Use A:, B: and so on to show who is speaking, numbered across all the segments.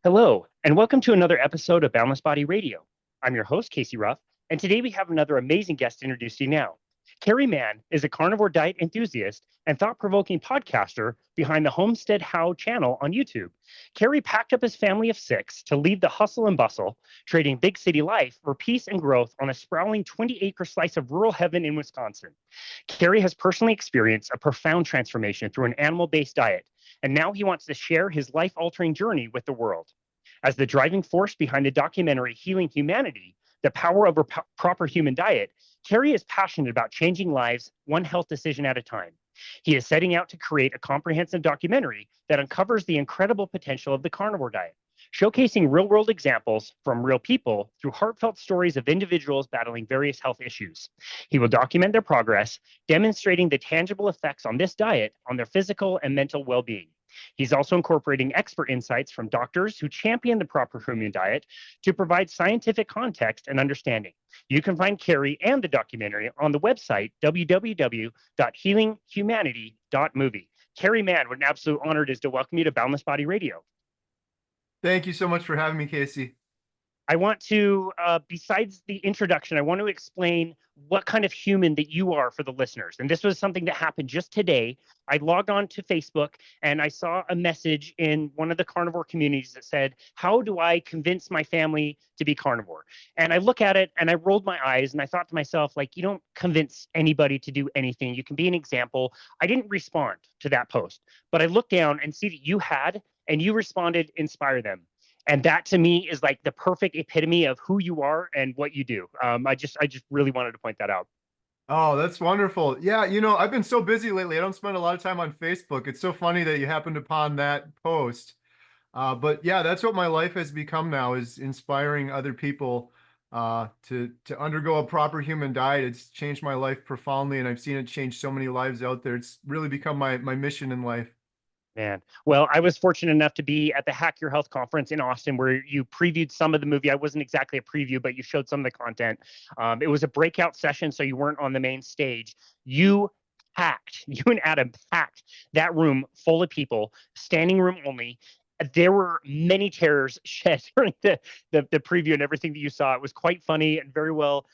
A: Hello, and welcome to another episode of Boundless Body Radio. I'm your host, Casey Ruff, and today we have another amazing guest to introduce to you now. Kerry Mann is a carnivore diet enthusiast and thought-provoking podcaster behind the HomesteadHow channel on YouTube. Kerry packed up his family of six to leave the hustle and bustle, trading big city life for peace and growth on a sprawling 20-acre slice of rural heaven in Wisconsin. Kerry has personally experienced a profound transformation through an animal-based diet, and now he wants to share his life-altering journey with the world. As the driving force behind the documentary Healing Humanity, The Power of a Proper Human Diet, Kerry is passionate about changing lives one health decision at a time. He is setting out to create a comprehensive documentary that uncovers the incredible potential of the carnivore diet, showcasing real-world examples from real people through heartfelt stories of individuals battling various health issues. He will document their progress, demonstrating the tangible effects on this diet on their physical and mental well-being. He's also incorporating expert insights from doctors who champion the proper human diet to provide scientific context and understanding. You can find Kerry and the documentary on the website www.healinghumanity.movie. Kerry Mann, what an absolute honor it is to welcome you to Boundless Body Radio.
B: Thank you so much for having me, Casey.
A: I want to, besides the introduction, I want to explain what kind of human that you are for the listeners. And this was something that happened just today. I logged on to Facebook and I saw a message in one of the carnivore communities that said, how do I convince my family to be carnivore? And I look at it and I rolled my eyes and I thought to myself, like, you don't convince anybody to do anything. You can be an example. I didn't respond to that post, but I looked down and see that you had, and you responded, inspire them. And that to me is like the perfect epitome of who you are and what you do. I just really wanted to point that out.
B: Oh, that's wonderful. Yeah, I've been so busy lately. I don't spend a lot of time on Facebook. It's so funny that you happened upon that post. But yeah, that's what my life has become now, is inspiring other people to undergo a proper human diet. It's changed my life profoundly, and I've seen it change so many lives out there. It's really become my mission in life.
A: Man, well, I was fortunate enough to be at the Hack Your Health conference in Austin, where you previewed some of the movie. I wasn't exactly a preview, but you showed some of the content. It was a breakout session, so you weren't on the main stage. You and Adam packed that room full of people, standing room only. There were many tears shed during the preview and everything that you saw. It was quite funny and very well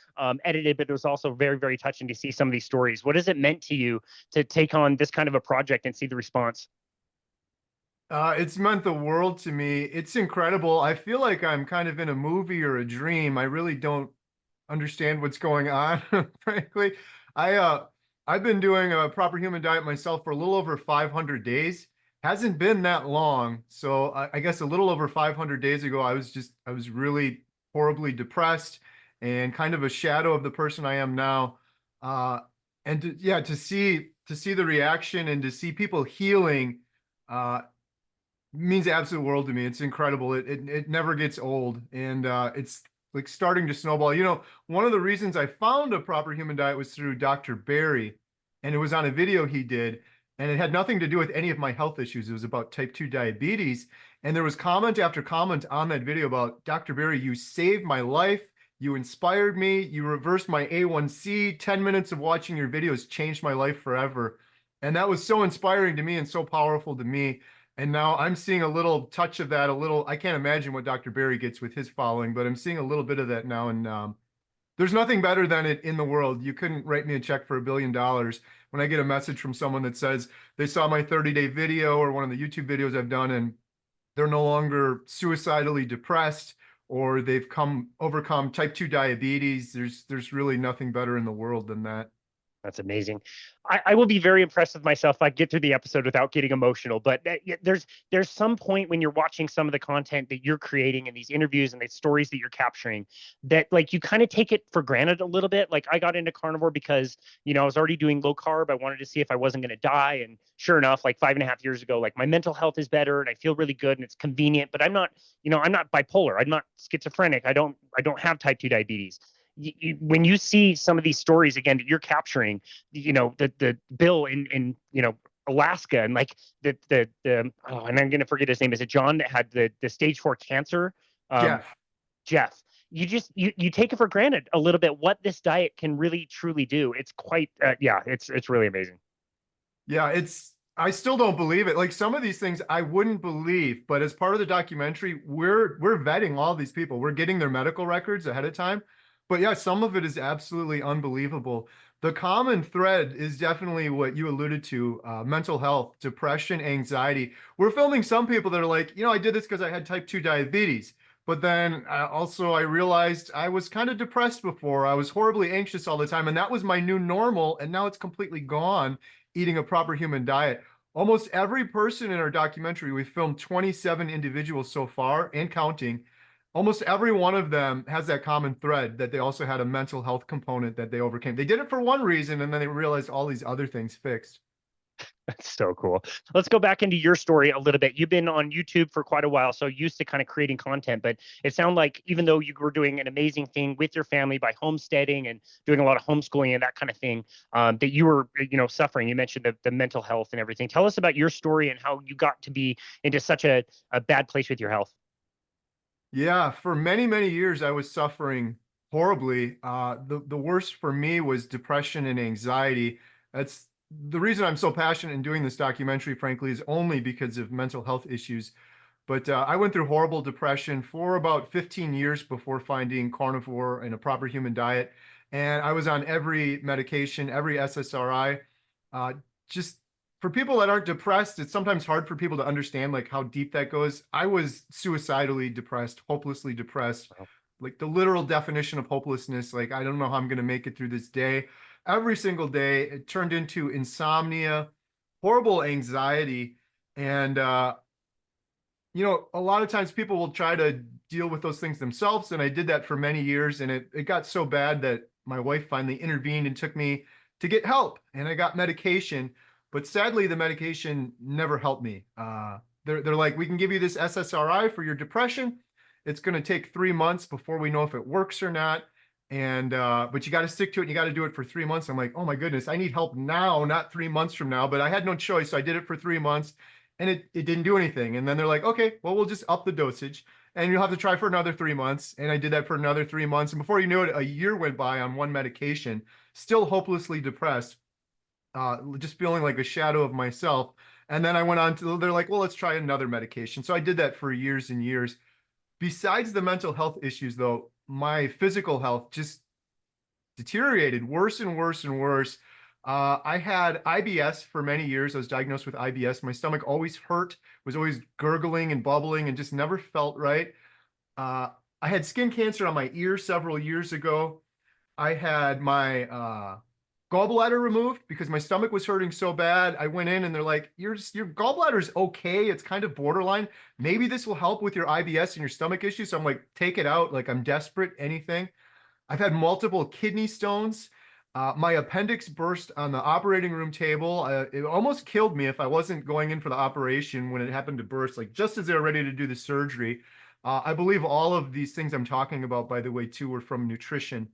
A: edited, but it was also very, very touching to see some of these stories. What has it meant to you to take on this kind of a project and see the response?
B: It's meant the world to me. It's incredible. I feel like I'm kind of in a movie or a dream. I really don't understand what's going on, frankly. I uh I've been doing a proper human diet myself for a little over 500 days. Hasn't been that long. So I guess a little over 500 days ago, I was really horribly depressed and kind of a shadow of the person I am now. And yeah, to see the reaction and to see people healing uh means the absolute world to me. It's incredible. It never gets old, and it's like starting to snowball. One of the reasons I found a proper human diet was through Dr. Barry, and it was on a video he did, and it had nothing to do with any of my health issues. It was about type 2 diabetes, and there was comment after comment on that video about, Dr. Barry, you saved my life. You inspired me. You reversed my A1C. 10 minutes of watching your videos changed my life forever. And that was so inspiring to me and so powerful to me. And now I'm seeing a little touch of that, I can't imagine what Dr. Barry gets with his following, but I'm seeing a little bit of that now. And there's nothing better than it in the world. You couldn't write me a check for $1 billion. When I get a message from someone that says they saw my 30-day video or one of the YouTube videos I've done, and they're no longer suicidally depressed, or they've overcome type 2 diabetes, there's really nothing better in the world than that.
A: That's amazing. I will be very impressed with myself if I get through the episode without getting emotional. But there's some point when you're watching some of the content that you're creating and these interviews and the stories that you're capturing that, like, you kind of take it for granted a little bit. Like, I got into carnivore because, I was already doing low carb. I wanted to see if I wasn't going to die. And sure enough, like 5.5 years ago, like, my mental health is better and I feel really good and it's convenient. But I'm not bipolar. I'm not schizophrenic. I don't have type 2 diabetes. When you see some of these stories again that you're capturing, the Bill in Alaska, and like the and I'm gonna forget his name. Is it John that had the stage 4 cancer? Um,
B: Jeff.
A: Jeff. You take it for granted a little bit what this diet can really truly do. It's quite it's really amazing.
B: Yeah, I still don't believe it. Like some of these things I wouldn't believe, but as part of the documentary, we're vetting all these people. We're getting their medical records ahead of time. But yeah, some of it is absolutely unbelievable. The common thread is definitely what you alluded to, mental health, depression, anxiety. We're filming some people that are like, I did this because I had type 2 diabetes. But then also I realized I was kind of depressed before. I was horribly anxious all the time, and that was my new normal. And now it's completely gone eating a proper human diet. Almost every person in our documentary, we filmed 27 individuals so far and counting. Almost every one of them has that common thread that they also had a mental health component that they overcame. They did it for one reason, and then they realized all these other things fixed.
A: That's so cool. Let's go back into your story a little bit. You've been on YouTube for quite a while, so used to kind of creating content, but it sounded like even though you were doing an amazing thing with your family by homesteading and doing a lot of homeschooling and that kind of thing, that you were, suffering. You mentioned the mental health and everything. Tell us about your story and how you got to be into such a bad place with your health.
B: Yeah, for many, many years, I was suffering horribly. The worst for me was depression and anxiety. That's the reason I'm so passionate in doing this documentary, frankly, is only because of mental health issues. But I went through horrible depression for about 15 years before finding carnivore and a proper human diet. And I was on every medication, every SSRI. Uh, just for people that aren't depressed, it's sometimes hard for people to understand like how deep that goes. I was suicidally depressed, hopelessly depressed,
A: Wow.
B: like the literal definition of hopelessness. Like, I don't know how I'm going to make it through this day. Every single day, it turned into insomnia, horrible anxiety. And a lot of times people will try to deal with those things themselves. And I did that for many years. And it got so bad that my wife finally intervened and took me to get help. And I got medication. But sadly, the medication never helped me. They're like, we can give you this SSRI for your depression. It's going to take 3 months before we know if it works or not. And but you got to stick to it. And you got to do it for 3 months. I'm like, oh my goodness, I need help now, not 3 months from now. But I had no choice. So I did it for 3 months and it didn't do anything. And then they're like, okay, well, we'll just up the dosage and you'll have to try for another 3 months. And I did that for another 3 months. And before you knew it, a year went by on one medication, still hopelessly depressed, just feeling like a shadow of myself. And then I went on to, they're like, well, let's try another medication. So I did that for years and years. Besides the mental health issues, though, my physical health just deteriorated worse and worse and worse. I had IBS for many years. I was diagnosed with IBS. My stomach always hurt, was always gurgling and bubbling and just never felt right. I had skin cancer on my ear several years ago. I had my gallbladder removed because my stomach was hurting so bad. I went in and they're like, your gallbladder is okay. It's kind of borderline. Maybe this will help with your IBS and your stomach issues. So I'm like, take it out. Like I'm desperate, anything. I've had multiple kidney stones. My appendix burst on the operating room table. It almost killed me if I wasn't going in for the operation when it happened to burst, like just as they were ready to do the surgery. I believe all of these things I'm talking about, by the way, too, were from nutrition.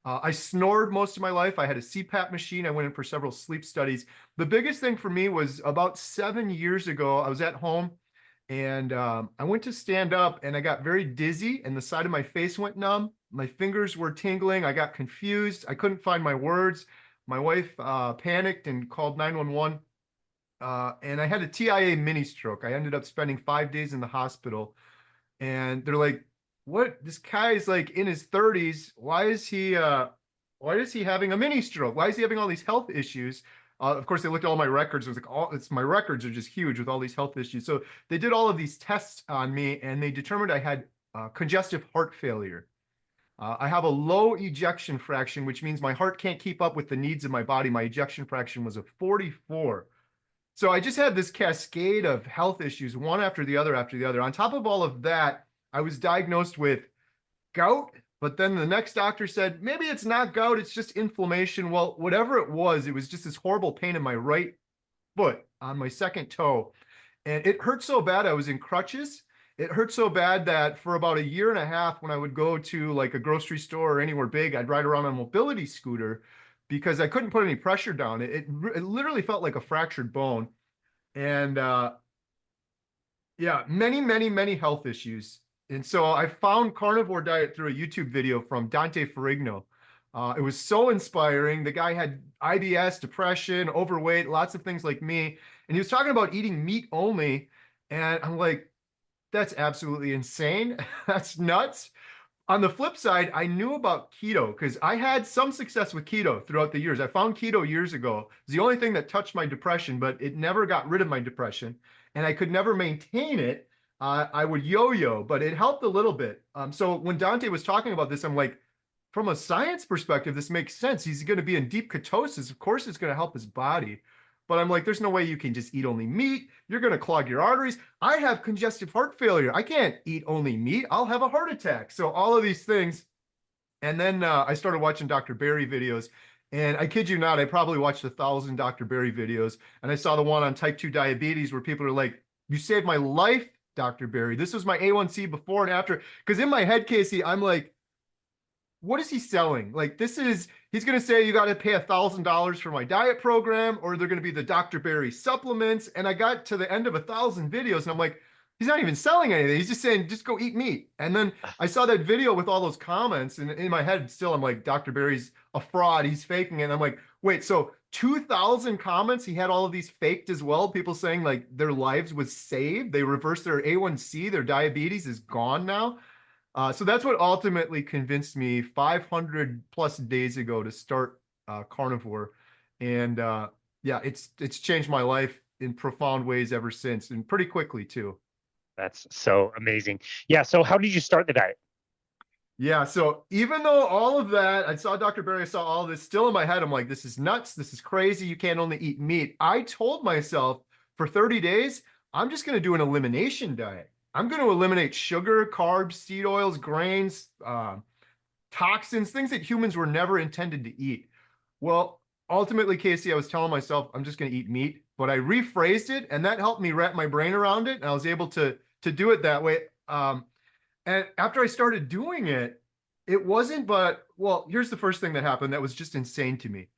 B: I snored most of my life. I had a CPAP machine. I went in for several sleep studies. The biggest thing for me was about 7 years ago, I was at home and I went to stand up and I got very dizzy and the side of my face went numb. My fingers were tingling. I got confused. I couldn't find my words. My wife panicked and called 911. And I had a TIA mini stroke. I ended up spending 5 days in the hospital. And they're like, what? This guy is like in his 30s. Why is he having a mini stroke? Why is he having all these health issues? Of course, they looked at all my records. It was like, my records are just huge with all these health issues. So they did all of these tests on me and they determined I had congestive heart failure. I have a low ejection fraction, which means my heart can't keep up with the needs of my body. My ejection fraction was a 44. So I just had this cascade of health issues, one after the other after the other. On top of all of that, I was diagnosed with gout, but then the next doctor said, maybe it's not gout, it's just inflammation. Well, whatever it was just this horrible pain in my right foot on my second toe. And it hurt so bad, I was in crutches. It hurt so bad that for about a year and a half, when I would go to like a grocery store or anywhere big, I'd ride around on a mobility scooter because I couldn't put any pressure down. It literally felt like a fractured bone. And yeah, many, many, many health issues. And so I found Carnivore Diet through a YouTube video from Dante Ferrigno. It was so inspiring. The guy had IBS, depression, overweight, lots of things like me. And he was talking about eating meat only. And I'm like, that's absolutely insane. That's nuts. On the flip side, I knew about keto because I had some success with keto throughout the years. I found keto years ago. It's the only thing that touched my depression, but it never got rid of my depression. And I could never maintain it. I would yo-yo, but it helped a little bit. So when Dante was talking about this, I'm like, from a science perspective, this makes sense. He's going to be in deep ketosis. Of course, it's going to help his body. But I'm like, there's no way you can just eat only meat. You're going to clog your arteries. I have congestive heart failure. I can't eat only meat. I'll have a heart attack. So all of these things. And then I started watching Dr. Berry videos. And I kid you not, I probably watched 1,000 Dr. Berry videos. And I saw the one on type 2 diabetes where people are like, you saved my life, Dr. Berry. This was my A1C before and after. Because in my head, Casey, I'm like, what is he selling? Like, this is, he's going to say you got to pay $1,000 for my diet program, or they're going to be the Dr. Berry supplements. And I got to the end of 1,000 videos and I'm like, he's not even selling anything. He's just saying, just go eat meat. And then I saw that video with all those comments, and in my head still, I'm like, Dr. Berry's a fraud. He's faking it. And I'm like, wait, so 2,000 comments, he had all of these faked as well. People saying like their lives was saved. They reversed their A1C, their diabetes is gone now. So that's what ultimately convinced me 500 plus days ago to start Carnivore. And yeah, it's changed my life in profound ways ever since, and pretty quickly too.
A: That's so amazing. Yeah. So how did you start the diet?
B: Yeah, so even though all of that, I saw Dr. Berry, I saw all this, still in my head, I'm like, this is nuts, this is crazy, you can't only eat meat. I told myself for 30 days, I'm just going to do an elimination diet. I'm going to eliminate sugar, carbs, seed oils, grains, toxins, things that humans were never intended to eat. Well, ultimately, Casey, I was telling myself, I'm just going to eat meat, but I rephrased it, and that helped me wrap my brain around it, and I was able to do it that way. And after I started doing it, it wasn't, but, well, here's the first thing that happened that was just insane to me.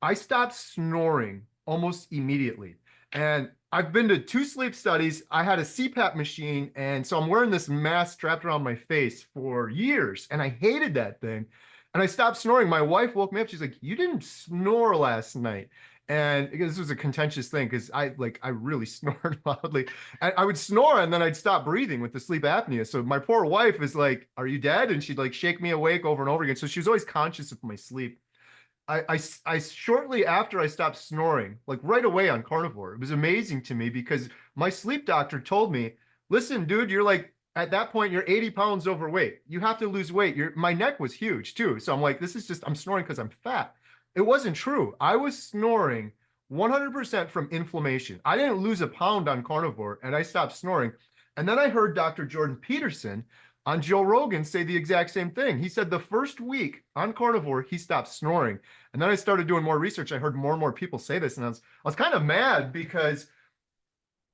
B: I stopped snoring almost immediately. And I've been to 2 sleep studies. I had a CPAP machine. And so I'm wearing this mask strapped around my face for years. And I hated that thing. And I stopped snoring. My wife woke me up. She's like, you didn't snore last night. And this was a contentious thing because I really snored loudly. I would snore and then I'd stop breathing with the sleep apnea. So my poor wife is like, are you dead? And she'd like shake me awake over and over again. So she was always conscious of my sleep. I shortly after I stopped snoring, like right away on Carnivore, it was amazing to me because my sleep doctor told me, listen, dude, you're like, at that point, you're 80 pounds overweight. You have to lose weight. My neck was huge too. So I'm like, this is just, I'm snoring because I'm fat. It wasn't true. I was snoring 100% from inflammation. I didn't lose a pound on Carnivore and I stopped snoring. And then I heard Dr. Jordan Peterson on Joe Rogan say the exact same thing. He said the first week on Carnivore, he stopped snoring. And then I started doing more research. I heard more and more people say this. And I was kind of mad because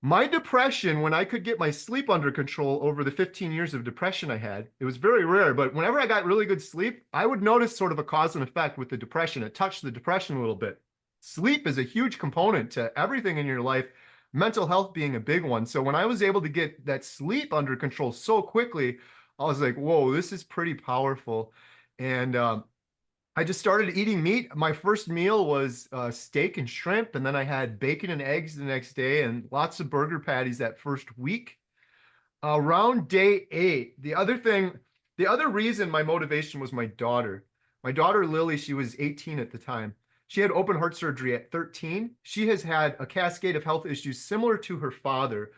B: my depression, when I could get my sleep under control over the 15 years of depression I had, it was very rare. But whenever I got really good sleep, I would notice sort of a cause and effect with the depression. It touched the depression a little bit. Sleep is a huge component to everything in your life, mental health being a big one. So when I was able to get that sleep under control so quickly, I was like, whoa, this is pretty powerful. And I just started eating meat. My first meal was steak and shrimp, and then I had bacon and eggs the next day and lots of burger patties that first week. Around day 8, the other reason my motivation was my daughter. My daughter, Lily, she was 18 at the time. She had open heart surgery at 13. She has had a cascade of health issues similar to her father.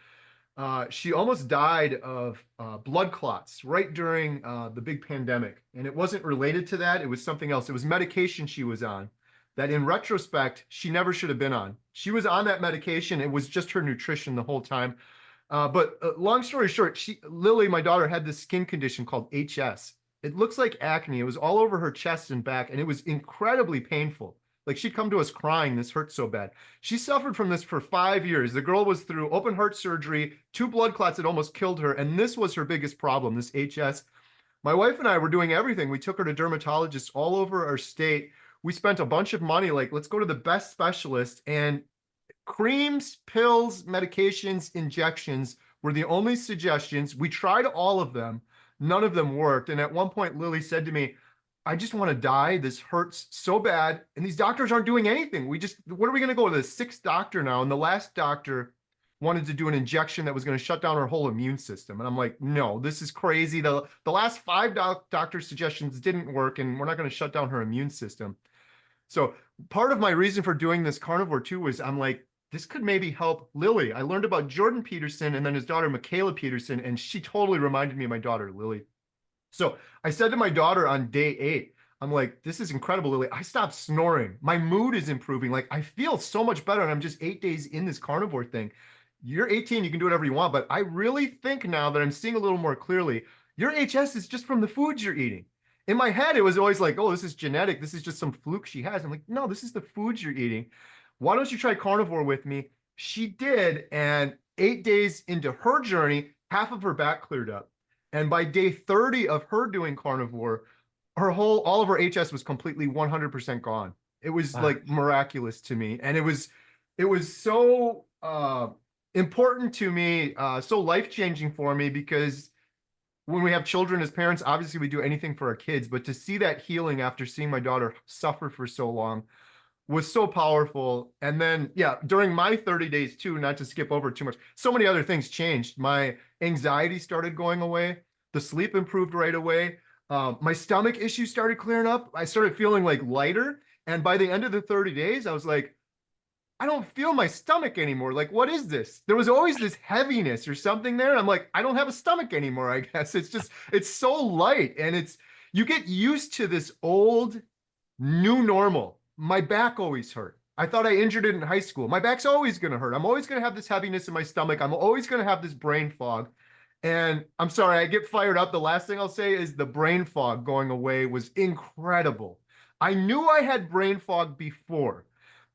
B: She almost died of blood clots right during the big pandemic. And it wasn't related to that. It was something else. It was medication she was on that in retrospect, she never should have been on. She was on that medication. It was just her nutrition the whole time. But long story short, Lily, my daughter, had this skin condition called HS. It looks like acne. It was all over her chest and back, and it was incredibly painful. Like she'd come to us crying, this hurt so bad. She suffered from this for 5 years. The girl was through open heart surgery, 2 blood clots that almost killed her. And this was her biggest problem, this HS. My wife and I were doing everything. We took her to dermatologists all over our state. We spent a bunch of money, like, let's go to the best specialist. And creams, pills, medications, injections were the only suggestions. We tried all of them. None of them worked. And at one point, Lily said to me, I just want to die. This hurts so bad. And these doctors aren't doing anything. What are we going to go to the sixth doctor now? And the last doctor wanted to do an injection that was going to shut down her whole immune system. And I'm like, no, this is crazy. The last five doctor suggestions didn't work, and we're not going to shut down her immune system. So part of my reason for doing this carnivore too was I'm like, this could maybe help Lily. I learned about Jordan Peterson and then his daughter, Michaela Peterson, and she totally reminded me of my daughter, Lily. So I said to my daughter on day 8, I'm like, this is incredible, Lily. I stopped snoring. My mood is improving. Like, I feel so much better. And I'm just 8 days in this carnivore thing. You're 18, you can do whatever you want. But I really think now that I'm seeing a little more clearly, your HS is just from the foods you're eating. In my head, it was always like, oh, this is genetic. This is just some fluke she has. I'm like, no, this is the foods you're eating. Why don't you try carnivore with me? She did. And 8 days into her journey, half of her back cleared up. And by day 30 of her doing carnivore, all of her HS was completely 100% gone. It was like miraculous to me. And it was so important to me, so life-changing for me, because when we have children as parents, obviously we do anything for our kids, but to see that healing after seeing my daughter suffer for so long was so powerful. And then, yeah, during my 30 days too, not to skip over too much, so many other things changed. My anxiety started going away. The sleep improved right away. My stomach issues started clearing up. I started feeling like lighter. And by the end of the 30 days, I was like, I don't feel my stomach anymore. Like, what is this? There was always this heaviness or something there. And I'm like, I don't have a stomach anymore, I guess. It's so light. And you get used to this old new normal. My back always hurt. I thought I injured it in high school. My back's always going to hurt. I'm always going to have this heaviness in my stomach. I'm always going to have this brain fog. And I'm sorry, I get fired up. The last thing I'll say is the brain fog going away was incredible. I knew I had brain fog before,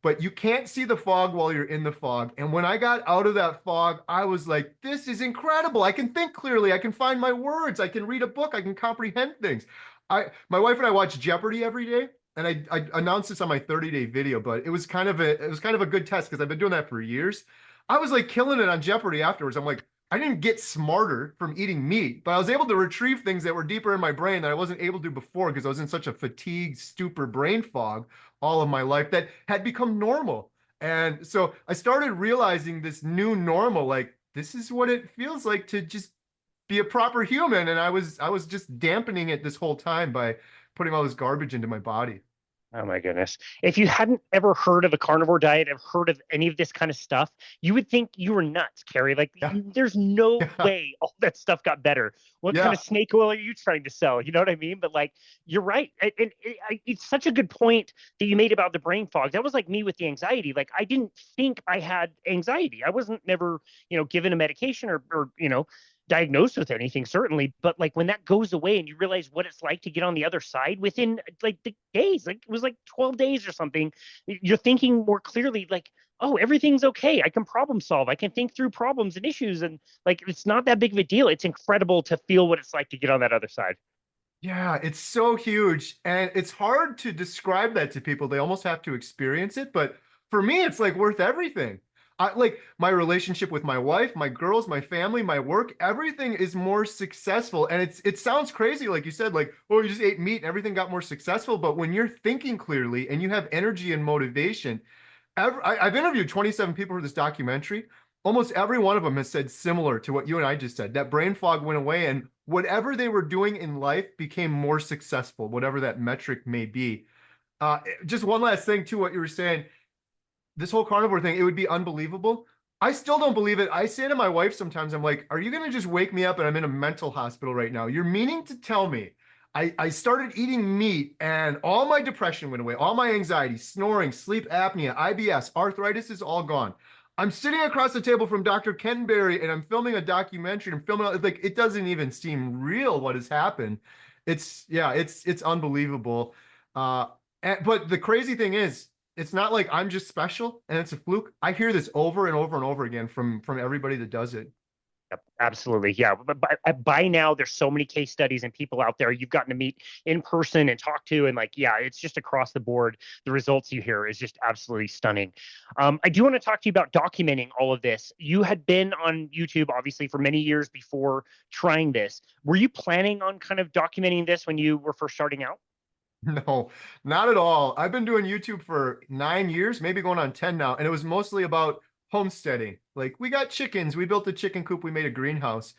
B: but you can't see the fog while you're in the fog. And when I got out of that fog, I was like, this is incredible. I can think clearly. I can find my words. I can read a book. I can comprehend things. My wife and I watch Jeopardy every day. And I announced this on my 30-day video, but it was kind of a good test because I've been doing that for years. I was like killing it on Jeopardy afterwards. I'm like, I didn't get smarter from eating meat, but I was able to retrieve things that were deeper in my brain that I wasn't able to before because I was in such a fatigued, stupor brain fog all of my life that had become normal. And so I started realizing this new normal, like this is what it feels like to just be a proper human. And I was just dampening it this whole time by putting all this garbage into my body.
A: Oh my goodness. If you hadn't ever heard of a carnivore diet, have heard of any of this kind of stuff, you would think you were nuts, Kerry. Like,
B: Yeah.
A: there's no
B: Yeah.
A: way all that stuff got better. What kind
B: Yeah.
A: of snake oil are you trying to sell? You know what I mean? But like, you're right. It's such a good point that you made about the brain fog. That was like me with the anxiety. Like, I didn't think I had anxiety. I wasn't never, given a medication or diagnosed with anything, certainly, but like when that goes away and you realize what it's like to get on the other side within like the days, like it was like 12 days or something, you're thinking more clearly, like, oh, everything's okay, I can problem solve, I can think through problems and issues, and like it's not that big of a deal. It's incredible to feel what it's like to get on that other side.
B: Yeah, it's so huge. And it's hard to describe that to people. They almost have to experience it. But for me, it's like worth everything. Like my relationship with my wife, my girls, my family, my work, everything is more successful. And it sounds crazy, like you said, like, oh, you just ate meat and everything got more successful. But when you're thinking clearly and you have energy and motivation, I've interviewed 27 people for this documentary. Almost every one of them has said similar to what you and I just said. That brain fog went away, and whatever they were doing in life became more successful, whatever that metric may be. Just one last thing to what you were saying. This whole carnivore thing, it would be unbelievable. I still don't believe it. I say to my wife sometimes, I'm like, are you going to just wake me up and I'm in a mental hospital right now? You're meaning to tell me I started eating meat and all my depression went away, all my anxiety, snoring, sleep apnea, IBS, arthritis is all gone. I'm sitting across the table from Dr. Ken Berry and I'm filming a documentary and filming like it doesn't even seem real what has happened. It's unbelievable. But the crazy thing is, it's not like I'm just special and it's a fluke. I hear this over and over and over again from everybody that does it.
A: Yep, absolutely. Yeah. But by now, there's so many case studies and people out there you've gotten to meet in person and talk to. And like, yeah, it's just across the board. The results you hear is just absolutely stunning. I do want to talk to you about documenting all of this. You had been on YouTube, obviously, for many years before trying this. Were you planning on kind of documenting this when you were first starting out?
B: No, not at all. I've been doing YouTube for 9 years, maybe going on 10 now, and it was mostly about homesteading. Like we got chickens, we built a chicken coop, we made a greenhouse.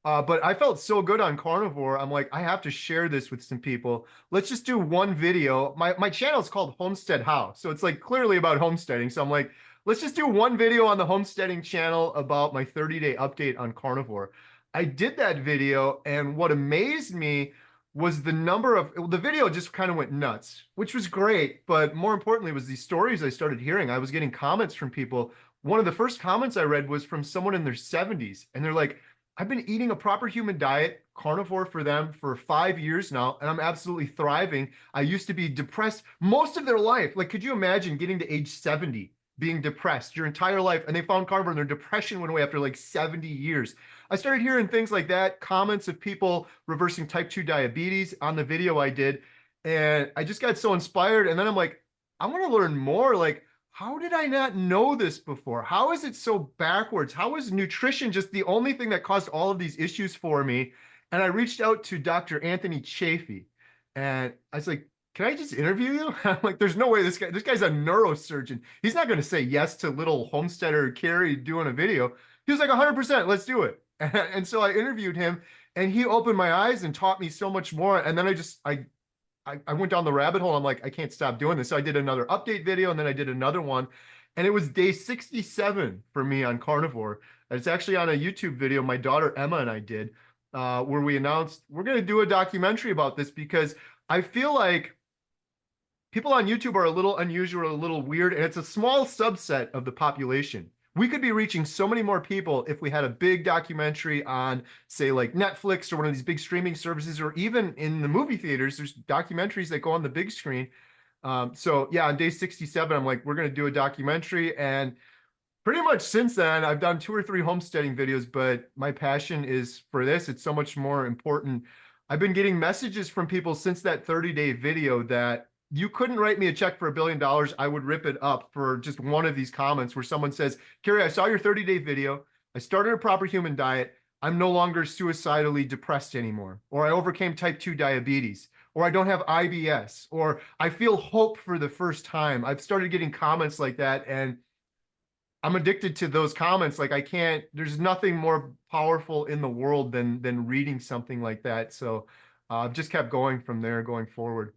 B: But I felt so good on carnivore. I'm like, I have to share this with some people. Let's just do one video. My channel is called HomesteadHow, so it's like clearly about homesteading. So I'm like, let's just do one video on the homesteading channel about my 30-day update on carnivore. I did that video, and what amazed me was the number of the video just kind of went nuts, which was great. But more importantly, was these stories I started hearing. I was getting comments from people. One of the first comments I read was from someone in their 70s, and they're like, I've been eating a proper human diet, carnivore for them for 5 years now, and I'm absolutely thriving. I used to be depressed most of their life. Like, could you imagine getting to age 70, being depressed your entire life? And they found carnivore and their depression went away after like 70 years. I started hearing things like that, comments of people reversing type 2 diabetes on the video I did. And I just got so inspired. And then I'm like, I want to learn more. Like, how did I not know this before? How is it so backwards? How is nutrition just the only thing that caused all of these issues for me? And I reached out to Dr. Anthony Chafee, and I was like, can I just interview you? I'm like, there's no way this guy's a neurosurgeon. He's not going to say yes to little homesteader Kerry doing a video. He was like, 100%, let's do it. And so I interviewed him, and he opened my eyes and taught me so much more. And then I went down the rabbit hole. I'm like, I can't stop doing this. So I did another update video, and then I did another one. And it was day 67 for me on carnivore. And it's actually on a YouTube video my daughter Emma and I did, where we announced we're going to do a documentary about this, because I feel like people on YouTube are a little unusual, a little weird, and it's a small subset of the population. We could be reaching so many more people if we had a big documentary on, say, like Netflix or one of these big streaming services, or even in the movie theaters. There's documentaries that go on the big screen. So yeah, on day 67, I'm like, we're going to do a documentary. And pretty much since then, I've done 2 or 3 homesteading videos, but my passion is for this. It's so much more important. I've been getting messages from people since that 30-day video that you couldn't write me a check for $1 billion. I would rip it up for just one of these comments where someone says, Kerry, I saw your 30-day video. I started a proper human diet. I'm no longer suicidally depressed anymore. Or I overcame type 2 diabetes. Or I don't have IBS. Or I feel hope for the first time. I've started getting comments like that, and I'm addicted to those comments. Like, I can't, there's nothing more powerful in the world than reading something like that. So I've just kept going from there, going forward.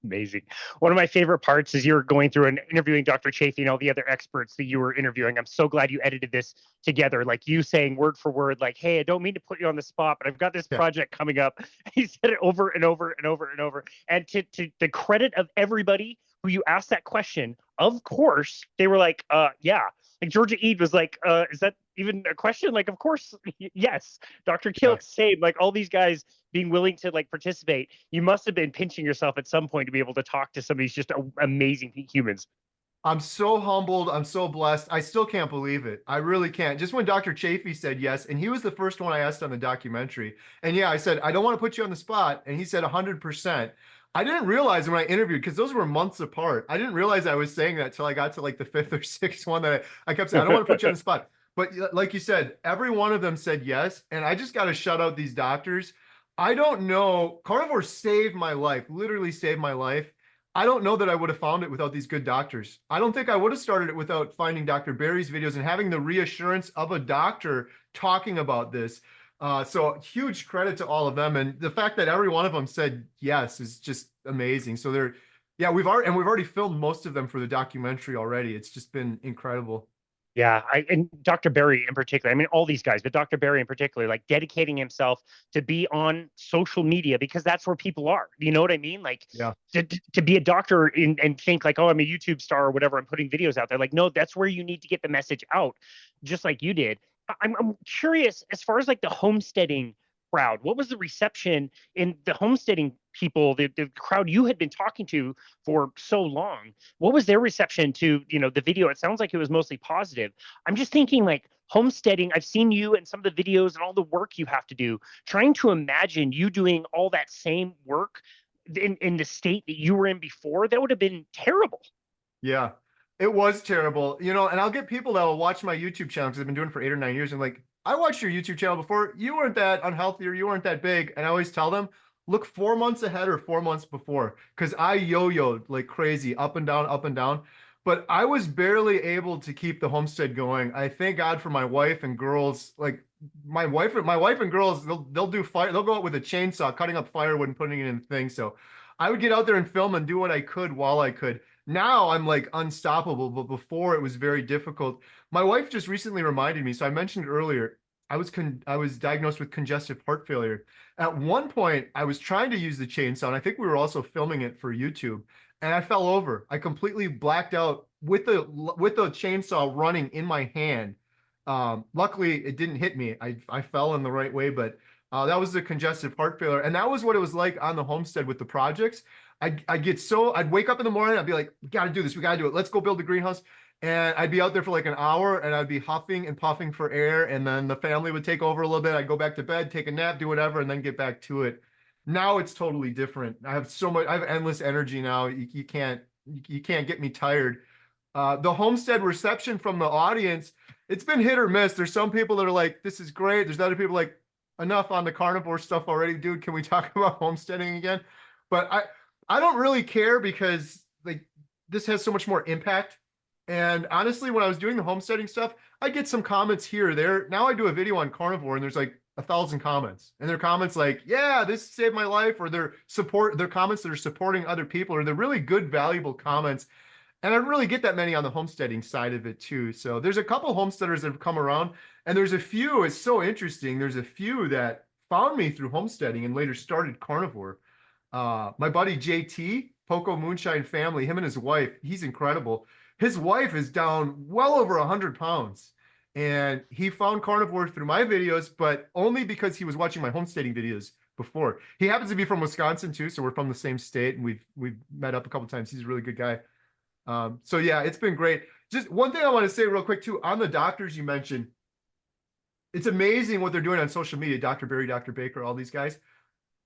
A: Amazing. One of my favorite parts is you're going through and interviewing Dr. Chafee and all the other experts that you were interviewing. I'm so glad you edited this together. Like you saying word for word, like, hey, I don't mean to put you on the spot, but I've got this project coming up. He said it over and over and over and over. And to the credit of everybody who you asked that question, of course, they were like, yeah. Like Georgia Eid was like, is that even a question? Like, of course, yes. Dr. Kilk, same. Like all these guys being willing to like participate. You must have been pinching yourself at some point to be able to talk to some of these just amazing humans.
B: I'm so humbled. I'm so blessed. I still can't believe it. I really can't. Just when Dr. Chafee said yes, and he was the first one I asked on the documentary. And yeah, I said, I don't want to put you on the spot. And he said 100%. I didn't realize when I interviewed, because those were months apart. I didn't realize I was saying that till I got to like the 5th or 6th one that I kept saying, I don't want to put you on the spot. But like you said, every one of them said yes. And I just got to shout out these doctors. I don't know. Carnivore saved my life, literally saved my life. I don't know that I would have found it without these good doctors. I don't think I would have started it without finding Dr. Barry's videos and having the reassurance of a doctor talking about this. So huge credit to all of them. And the fact that every one of them said yes is just amazing. So they're, yeah, we've already filmed most of them for the documentary already. It's just been incredible.
A: Yeah, and Dr. Barry in particular, I mean, all these guys, but Dr. Barry in particular, like dedicating himself to be on social media because that's where people are. You know what I mean? Like,
B: yeah,
A: to be a doctor and think like, oh, I'm a YouTube star or whatever, I'm putting videos out there. Like, no, that's where you need to get the message out, just like you did. I'm curious as far as like the homesteading crowd. What was the reception in the homesteading people, the crowd you had been talking to for so long? What was their reception to, the video? It sounds like it was mostly positive. I'm just thinking like homesteading. I've seen you and some of the videos and all the work you have to do, trying to imagine you doing all that same work in the state that you were in before. That would have been terrible.
B: Yeah, it was terrible. And I'll get people that will watch my YouTube channel because I've been doing it for 8 or 9 years. And like, I watched your YouTube channel before. You weren't that unhealthy or you weren't that big. And I always tell them, look 4 months ahead or 4 months before, because I yo-yoed like crazy, up and down, up and down. But I was barely able to keep the homestead going. I thank God for my wife and girls. Like my wife and girls, they'll do fire. They'll go out with a chainsaw, cutting up firewood and putting it in things. So I would get out there and film and do what I could while I could. Now I'm like unstoppable, but before it was very difficult. My wife just recently reminded me. So I mentioned earlier, I was diagnosed with congestive heart failure. At one point, I was trying to use the chainsaw, and I think we were also filming it for YouTube, and I fell over. I completely blacked out with the chainsaw running in my hand. Luckily, it didn't hit me. I fell in the right way, but that was the congestive heart failure, and that was what it was like on the homestead with the projects. I'd wake up in the morning, I'd be like, we got to do this, we got to do it. Let's go build the greenhouse. And I'd be out there for like an hour and I'd be huffing and puffing for air. And then the family would take over a little bit. I'd go back to bed, take a nap, do whatever, and then get back to it. Now it's totally different. I have endless energy now. You can't get me tired. The homestead reception from the audience, it's been hit or miss. There's some people that are like, this is great. There's other people like, enough on the carnivore stuff already, dude. Can we talk about homesteading again? But I don't really care because like this has so much more impact. And honestly, when I was doing the homesteading stuff, I get some comments here or there. Now I do a video on carnivore and there's like 1,000 comments. And they're comments like, yeah, this saved my life, or they're comments that are supporting other people, or they're really good, valuable comments. And I don't really get that many on the homesteading side of it too. So there's a couple homesteaders that have come around, and there's a few, it's so interesting. There's a few that found me through homesteading and later started carnivore. My buddy JT, Poco Moonshine Family, him and his wife, he's incredible. His wife is down well over 100 pounds. And he found carnivore through my videos, but only because he was watching my homesteading videos before. He happens to be from Wisconsin too, so we're from the same state, and we've met up a couple times. He's a really good guy. So yeah, it's been great. Just one thing I want to say real quick too, on the doctors you mentioned, it's amazing what they're doing on social media. Dr. Barry, Dr. Baker, all these guys.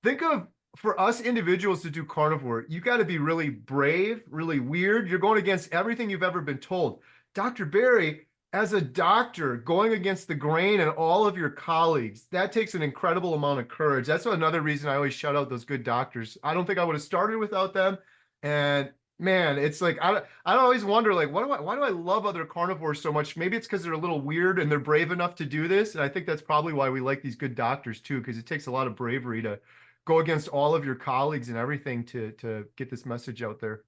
B: Think of, for us individuals to do carnivore, you got to be really brave, really weird. You're going against everything you've ever been told. Dr. Barry, as a doctor, going against the grain and all of your colleagues, that takes an incredible amount of courage. That's another reason I always shout out those good doctors. I don't think I would have started without them. And man, it's like I always wonder, like, why do I love other carnivores so much? Maybe it's because they're a little weird and they're brave enough to do this. And I think that's probably why we like these good doctors too, because it takes a lot of bravery to go against all of your colleagues and everything to get this message out there.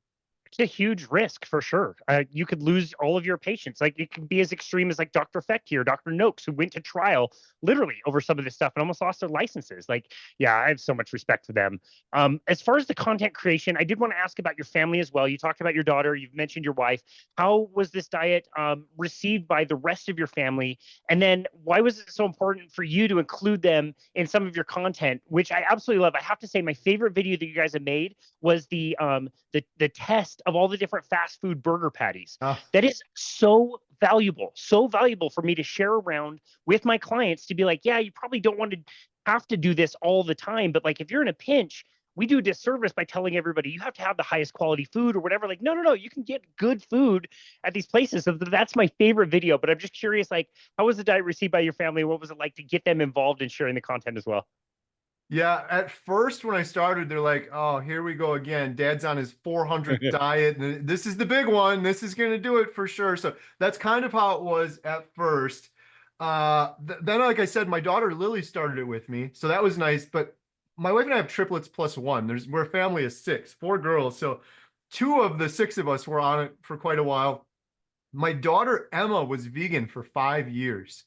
A: It's a huge risk for sure. You could lose all of your patients. Like it could be as extreme as like Dr. Fecky or Dr. Noakes, who went to trial literally over some of this stuff and almost lost their licenses. Like, yeah, I have so much respect for them. As far as the content creation, I did want to ask about your family as well. You talked about your daughter. You've mentioned your wife. How was this diet received by the rest of your family? And then why was it so important for you to include them in some of your content, which I absolutely love? I have to say, my favorite video that you guys have made was the test of all the different fast food burger patties. That is so valuable for me to share around with my clients, to be like, yeah, you probably don't want to have to do this all the time, but like if you're in a pinch, we do a disservice by telling everybody you have to have the highest quality food or whatever. Like, no, you can get good food at these places. So that's my favorite video. But I'm just curious, like, how was the diet received by your family? What was it like to get them involved in sharing the content as well?
B: Yeah, at first when I started, they're like, "Oh, here we go again. Dad's on his 400th diet, and this is the big one. This is going to do it for sure." So that's kind of how it was at first. Then, like I said, my daughter Lily started it with me, so that was nice. But my wife and I have triplets plus one. We're a family of six, four girls. So two of the six of us were on it for quite a while. My daughter Emma was vegan for 5 years,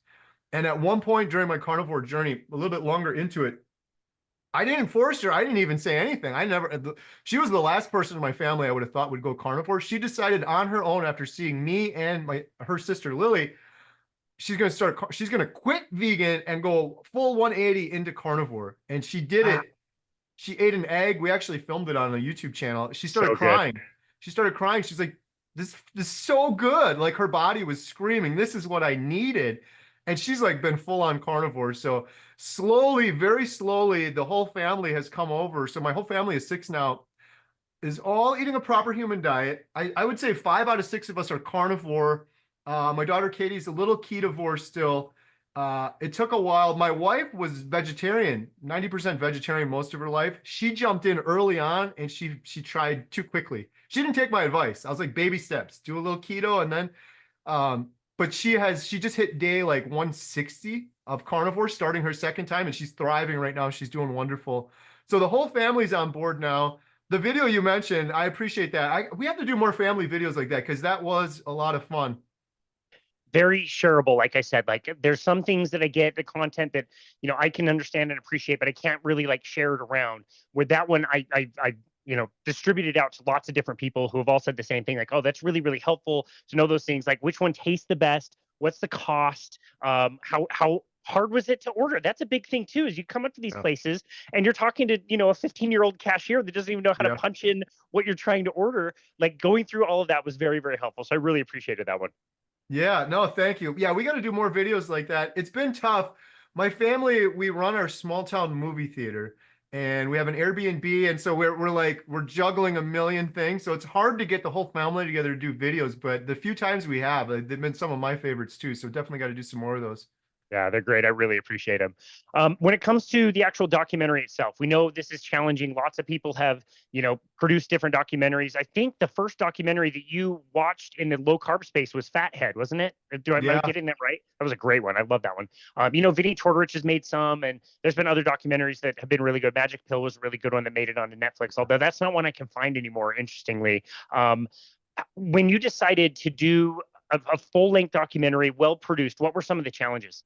B: and at one point during my carnivore journey, a little bit longer into it, I didn't force her. I didn't even say anything. She was the last person in my family I would have thought would go carnivore. She decided on her own, after seeing me and her sister Lily, she's going to quit vegan and go full 180 into carnivore. And she did it. She ate an egg. We actually filmed it on a YouTube channel. She started crying. She started crying. She's like, this is so good. Like her body was screaming, this is what I needed. And she's like been full on carnivore. So slowly, very slowly, the whole family has come over. So my whole family is six now, is all eating a proper human diet. I would say 5 out of 6 of us are carnivore. My daughter Katie's a little ketovore still. It took a while. My wife was vegetarian, 90% vegetarian most of her life. She jumped in early on and she tried too quickly. She didn't take my advice. I was like, baby steps, do a little keto and then but she just hit day like 160 of carnivore starting her second time and she's thriving right now. She's doing wonderful. So the whole family's on board now. The video you mentioned, I appreciate that. We have to do more family videos like that because that was a lot of fun.
A: Very shareable. Like I said, like there's some things that I get the content that, I can understand and appreciate, but I can't really like share it around. With that one, I distributed out to lots of different people who have all said the same thing. Like, oh, that's really, really helpful to know those things. Like which one tastes the best? What's the cost? How hard was it to order? That's a big thing too, is you come up to these
B: Yeah.
A: places and you're talking to, a 15-year-old cashier that doesn't even know how to
B: Yeah.
A: punch in what you're trying to order. Like going through all of that was very, very helpful. So I really appreciated that one.
B: Yeah, no, thank you. Yeah, we got to do more videos like that. It's been tough. My family, we run our small town movie theater and we have an Airbnb. And so we're juggling a million things. So it's hard to get the whole family together to do videos, but the few times we have, they've been some of my favorites too. So definitely got to do some more of those.
A: Yeah, they're great. I really appreciate them. When it comes to the actual documentary itself, we know this is challenging. Lots of people have, produced different documentaries. I think the first documentary that you watched in the low carb space was Fathead, wasn't it? Am I
B: Yeah.
A: getting that right? That was a great one. I love that one. Vinny Tortorich has made some, and there's been other documentaries that have been really good. Magic Pill was a really good one that made it onto Netflix, although that's not one I can find anymore, interestingly. When you decided to do a full length documentary, well produced, what were some of the challenges?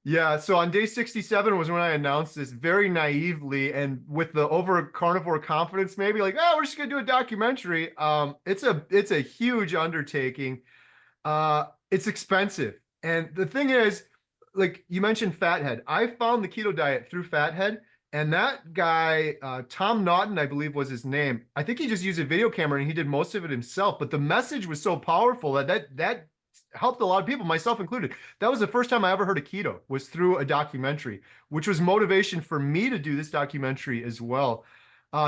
B: Yeah, so on day 67 was when I announced this very naively and with the over carnivore confidence, maybe like, oh, we're just gonna do a documentary. It's a huge undertaking. It's expensive. And the thing is, like you mentioned Fathead. I found the keto diet through Fathead, and that guy, Tom Naughton, I believe was his name. I think he just used a video camera and he did most of it himself. But the message was so powerful that helped a lot of people, myself included. That was the first time I ever heard of keto, was through a documentary, which was motivation for me to do this documentary as well.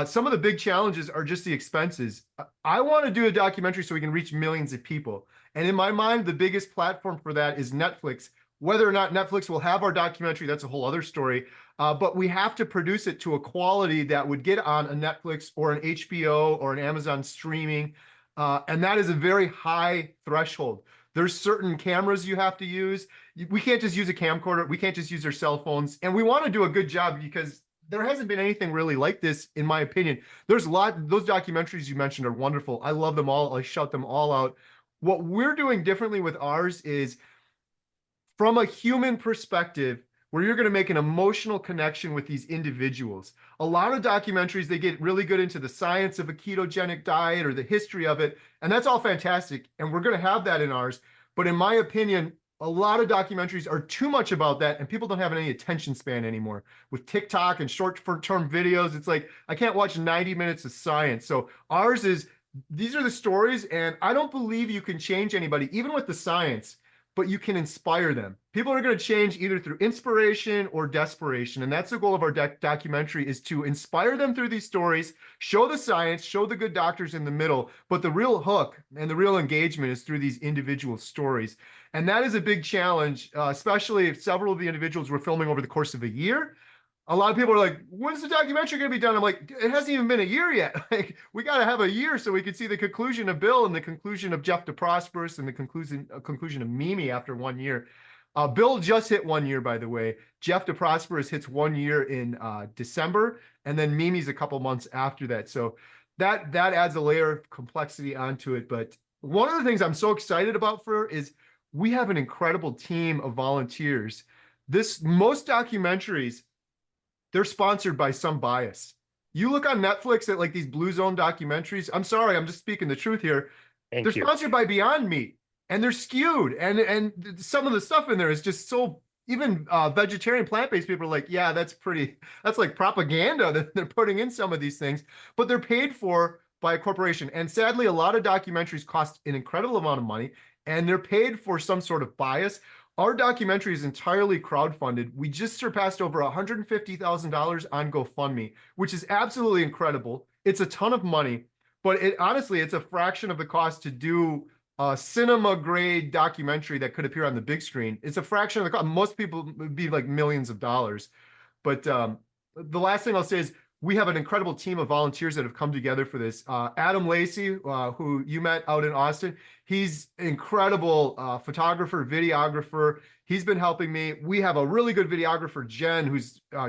B: Some of the big challenges are just the expenses. I want to do a documentary so we can reach millions of people. And in my mind, the biggest platform for that is Netflix. Whether or not Netflix will have our documentary, that's a whole other story. But we have to produce it to a quality that would get on a Netflix or an HBO or an Amazon streaming. And that is a very high threshold. There's certain cameras you have to use. We can't just use a camcorder. We can't just use our cell phones. And we want to do a good job because there hasn't been anything really like this, in my opinion. There's a lot, those documentaries you mentioned are wonderful. I love them all. I shout them all out. What we're doing differently with ours is from a human perspective, where you're going to make an emotional connection with these individuals. A lot of documentaries, they get really good into the science of a ketogenic diet or the history of it, and that's all fantastic. And we're going to have that in ours. But in my opinion, a lot of documentaries are too much about that, and people don't have any attention span anymore. With TikTok and short-term videos, it's like, I can't watch 90 minutes of science. So ours is, these are the stories, and I don't believe you can change anybody, even with the science, but you can inspire them. People are going to change either through inspiration or desperation. And that's the goal of our documentary, is to inspire them through these stories, show the science, show the good doctors in the middle. But the real hook and the real engagement is through these individual stories. And that is a big challenge, especially if several of the individuals were filming over the course of a year. A lot of people are like, when's the documentary going to be done? I'm like, it hasn't even been a year yet. Like, we got to have a year so we can see the conclusion of Bill and the conclusion of Jeff DeProsperous and the conclusion of Mimi after 1 year. Bill just hit 1 year, by the way. Jeff DeProsperous hits 1 year in December, and then Mimi's a couple months after that. So that adds a layer of complexity onto it. But one of the things I'm so excited about is we have an incredible team of volunteers. Most documentaries, they're sponsored by some bias. You look on Netflix at like these Blue Zone documentaries. I'm sorry, I'm just speaking the truth here. They're
A: Thank you.
B: sponsored by Beyond Meat, and they're skewed. And some of the stuff in there is just so. Even vegetarian plant-based people are like, yeah, that's like propaganda that they're putting in some of these things, but they're paid for by a corporation. And sadly, a lot of documentaries cost an incredible amount of money, and they're paid for some sort of bias. Our documentary is entirely crowdfunded. We just surpassed over $150,000 on GoFundMe, which is absolutely incredible. It's a ton of money, but honestly, it's a fraction of the cost to do a cinema grade documentary that could appear on the big screen. It's a fraction of the cost. Most people would be like millions of dollars. But the last thing I'll say is we have an incredible team of volunteers that have come together for this. Adam Lacey, who you met out in Austin, he's an incredible photographer, videographer. He's been helping me. We have a really good videographer, John, who's a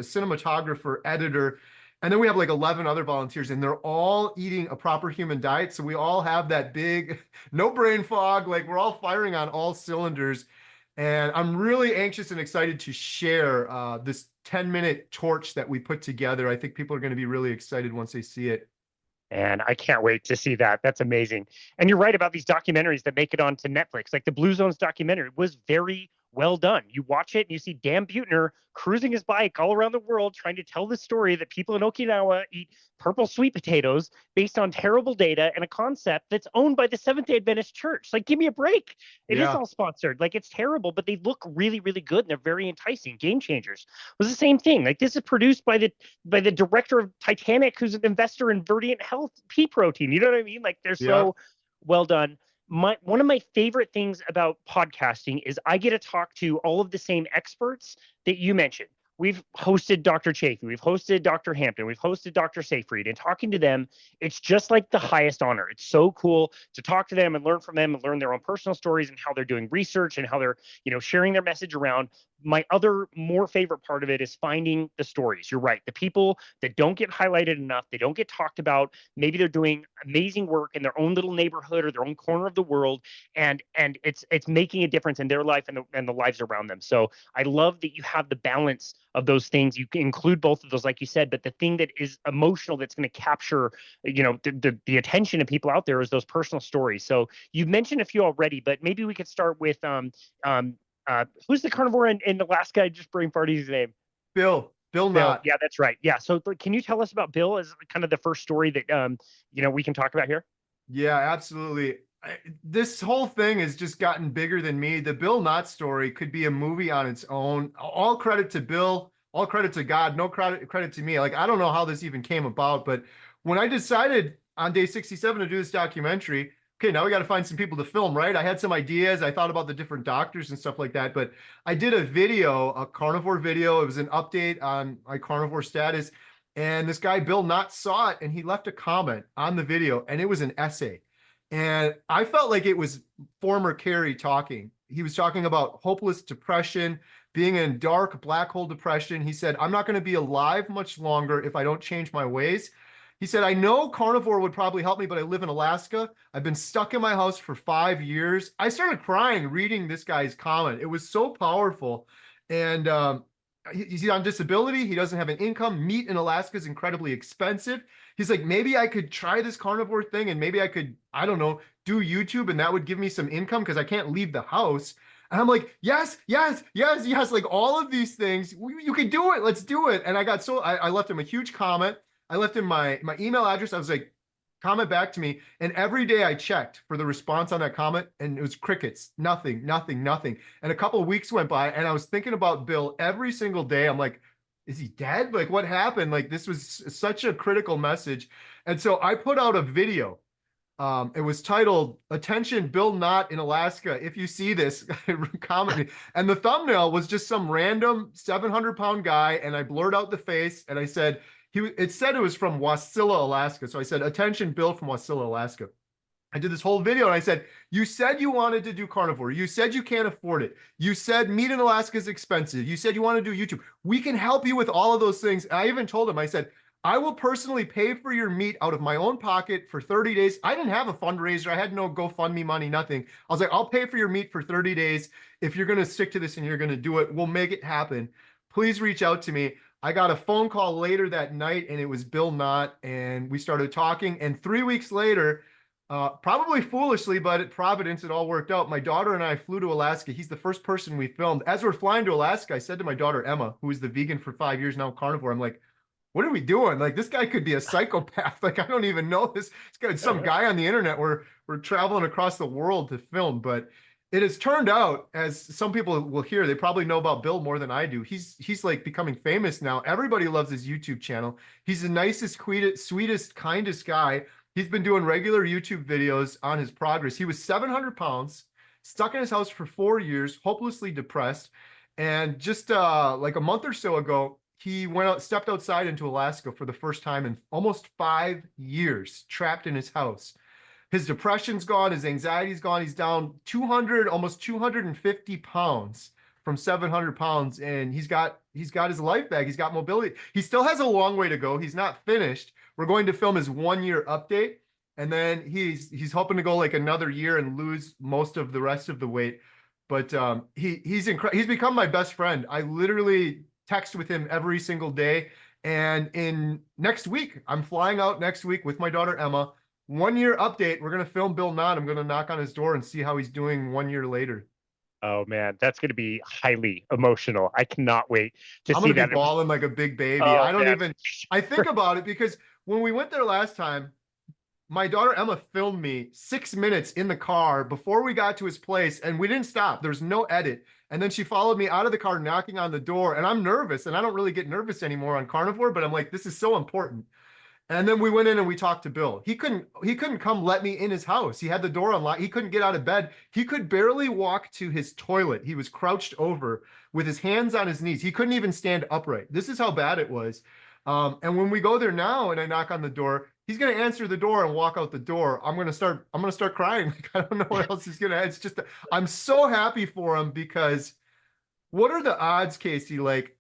B: cinematographer, editor. And then we have like 11 other volunteers, and they're all eating a proper human diet. So we all have that big, no brain fog. Like we're all firing on all cylinders. And I'm really anxious and excited to share this 10-minute torch that we put together. I think people are going to be really excited once they see it.
A: And I can't wait to see that. That's amazing. And you're right about these documentaries that make it onto Netflix. Like the Blue Zones documentary was very well done. You watch it and you see Dan Buettner cruising his bike all around the world trying to tell the story that people in Okinawa eat purple sweet potatoes based on terrible data and a concept that's owned by the Seventh-day Adventist Church. Like, give me a break. It is
B: Yeah.
A: all sponsored. Like, it's terrible, but they look really, really good and they're very enticing. Game Changers was the same thing. Like, this is produced by the director of Titanic, who's an investor in Verdient Health pea protein. You know what I mean? Like, they're
B: Yeah.
A: so well done. One of my favorite things about podcasting is I get to talk to all of the same experts that you mentioned. We've hosted Dr. Chafee, we've hosted Dr. Hampton, we've hosted Dr. Seyfried, and talking to them, it's just like the highest honor. It's so cool to talk to them and learn from them and learn their own personal stories and how they're doing research and how they're, sharing their message around. My other more favorite part of it is finding the stories. You're right. The people that don't get highlighted enough, they don't get talked about. Maybe they're doing amazing work in their own little neighborhood or their own corner of the world, and it's making a difference in their life and the lives around them. So I love that you have the balance of those things. You can include both of those, like you said, but the thing that is emotional that's going to capture, the attention of people out there is those personal stories. So you've mentioned a few already, but maybe we could start with who's the carnivore in Alaska? I just brain farted his name.
B: Bill
A: Bill.
B: Knott.
A: Yeah, that's right. Yeah. So can you tell us about Bill as kind of the first story that we can talk about here?
B: Yeah, absolutely. This whole thing has just gotten bigger than me. The Bill Knott story could be a movie on its own. All credit to Bill, all credit to God, no credit to me. Like, I don't know how this even came about, but when I decided on day 67 to do this documentary, okay, now we got to find some people to film, right? I had some ideas. I thought about the different doctors and stuff like that, but I did a video, a carnivore video. It was an update on my carnivore status. And this guy, Bill Knott, saw it and he left a comment on the video, and it was an essay. And I felt like it was former Kerry talking. He was talking about hopeless depression, being in dark black hole depression. He said, I'm not going to be alive much longer if I don't change my ways. He said, I know carnivore would probably help me, but I live in Alaska. I've been stuck in my house for 5 years. I started crying reading this guy's comment. It was so powerful. And he's on disability. He doesn't have an income. Meat in Alaska is incredibly expensive. He's like, maybe I could try this carnivore thing and maybe I could, I don't know, do YouTube and that would give me some income because I can't leave the house. And I'm like, yes, yes, yes, yes. Like all of these things, you can do it. Let's do it. And I left him a huge comment. I left him my email address. I was like, comment back to me. And every day I checked for the response on that comment and it was crickets, nothing, nothing, nothing. And a couple of weeks went by and I was thinking about Bill every single day. I'm like, is he dead? Like what happened? Like this was such a critical message. And so I put out a video. It was titled, Attention, Bill Knott in Alaska. If you see this, comment me. And the thumbnail was just some random 700-pound guy. And I blurred out the face and I said, it said it was from Wasilla, Alaska. So I said, attention, Bill from Wasilla, Alaska. I did this whole video and I said, you said you wanted to do carnivore. You said you can't afford it. You said meat in Alaska is expensive. You said you want to do YouTube. We can help you with all of those things. And I even told him, I said, I will personally pay for your meat out of my own pocket for 30 days. I didn't have a fundraiser. I had no GoFundMe money, nothing. I was like, I'll pay for your meat for 30 days. If you're going to stick to this and you're going to do it, we'll make it happen. Please reach out to me. I got a phone call later that night and it was Bill Knott and we started talking. And 3 weeks later, probably foolishly, but at Providence, it all worked out. My daughter and I flew to Alaska. He's the first person we filmed. As we're flying to Alaska, I said to my daughter, Emma, who is the vegan for 5 years now, carnivore, I'm like, what are we doing? Like, this guy could be a psychopath. Like, I don't even know this guy, some guy on the internet. We're traveling across the world to film, but it has turned out, as some people will hear, they probably know about Bill more than I do. He's like becoming famous now. Everybody loves his YouTube channel. He's the nicest, sweetest, kindest guy. He's been doing regular YouTube videos on his progress. He was 700 pounds, stuck in his house for 4 years, hopelessly depressed. And just like a month or so ago, he stepped outside into Alaska for the first time in almost 5 years, trapped in his house. His depression's gone, his anxiety's gone. He's down 200, almost 250 pounds from 700 pounds, and he's got his life back. He's got mobility. He still has a long way to go. He's not finished. We're going to film his 1 year update, and then he's hoping to go like another year and lose most of the rest of the weight. But he's become my best friend. I literally text with him every single day. And in next week, I'm flying out next week with my daughter Emma. 1 year update. We're gonna film Bill Nunn. I'm gonna knock on his door and see how he's doing 1 year later.
A: Oh man, that's going to be highly emotional. I cannot wait to
B: I'm
A: see
B: gonna
A: that.
B: be bawling like a big baby.
A: Oh,
B: I think about it because when we went there last time, my daughter Emma filmed me 6 minutes in the car before we got to his place, and we didn't stop. There's no edit. And then she followed me out of the car, knocking on the door, and I'm nervous, and I don't really get nervous anymore on Carnivore, but I'm like, this is so important. And then we went in and we talked to Bill. He couldn't come let me in his house. He had the door unlocked. He couldn't get out of bed. He could barely walk to his toilet. He was crouched over with his hands on his knees. He couldn't even stand upright. This is how bad it was. And when we go there now and I knock on the door, he's going to answer the door and walk out the door. I'm going to start crying. I don't know what else he's going to, it's just, I'm so happy for him because what are the odds, Casey? Like,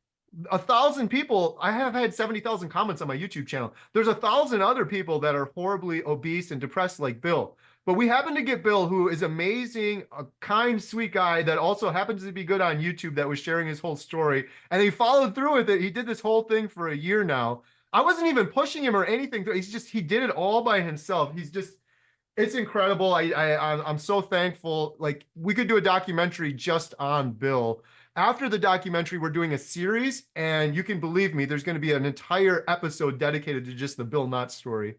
B: 1,000 people, I have had 70,000 comments on my YouTube channel. There's 1,000 other people that are horribly obese and depressed like Bill. But we happen to get Bill, who is amazing, a kind, sweet guy that also happens to be good on YouTube, that was sharing his whole story. And he followed through with it. He did this whole thing for a year now. I wasn't even pushing him or anything. He did it all by himself. It's incredible. I'm so thankful. Like, we could do a documentary just on Bill. After the documentary, we're doing a series, and you can believe me, there's going to be an entire episode dedicated to just the Bill Knott story.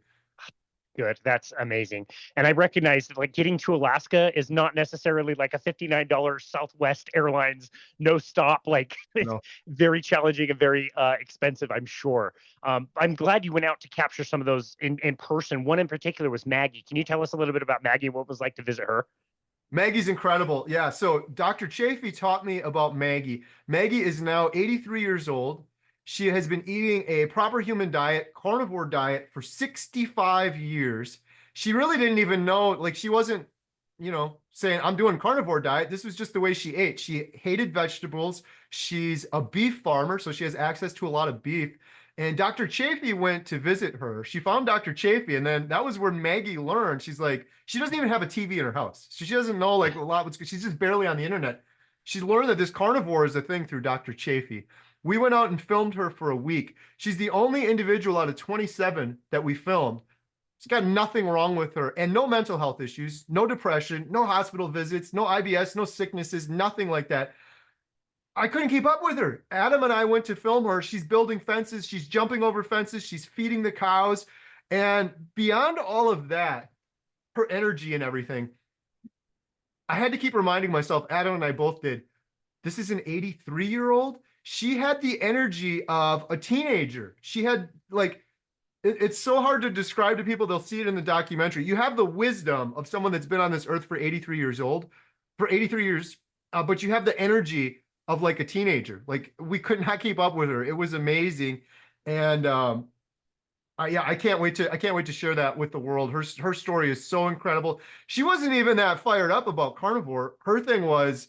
A: Good. That's amazing. And I recognize that like getting to Alaska is not necessarily like a $59 Southwest Airlines no stop. Like it's very challenging and very expensive, I'm sure. I'm glad you went out to capture some of those in person. One in particular was Maggie. Can you tell us a little bit about Maggie and what it was like to visit her?
B: Maggie's incredible. Yeah. So Dr. Chafee taught me about Maggie. Maggie is now 83 years old. She has been eating a proper human diet, carnivore diet, for 65 years. She really didn't even know, like, she wasn't, saying, I'm doing carnivore diet. This was just the way she ate. She hated vegetables. She's a beef farmer, so she has access to a lot of beef. And Dr. Chafee went to visit her. She found Dr. Chafee, and then that was where Maggie learned. She's like, she doesn't even have a TV in her house. So she doesn't know like a lot. She's just barely on the internet. She's learned that this carnivore is a thing through Dr. Chafee. We went out and filmed her for a week. She's the only individual out of 27 that we filmed. She's got nothing wrong with her and no mental health issues, no depression, no hospital visits, no IBS, no sicknesses, nothing like that. I couldn't keep up with her. Adam and I went to film her. She's building fences. She's jumping over fences. She's feeding the cows. And beyond all of that, her energy and everything, I had to keep reminding myself, Adam and I both did, this is an 83-year-old. She had the energy of a teenager. She had like, it's so hard to describe to people. They'll see it in the documentary. You have the wisdom of someone that's been on this earth for 83 years old, for 83 years, but you have the energy of like a teenager. Like, we could not keep up with her. It was amazing. And I can't wait to share that with the world. Her story is so incredible. She wasn't even that fired up about carnivore. Her thing was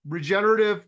B: regenerative,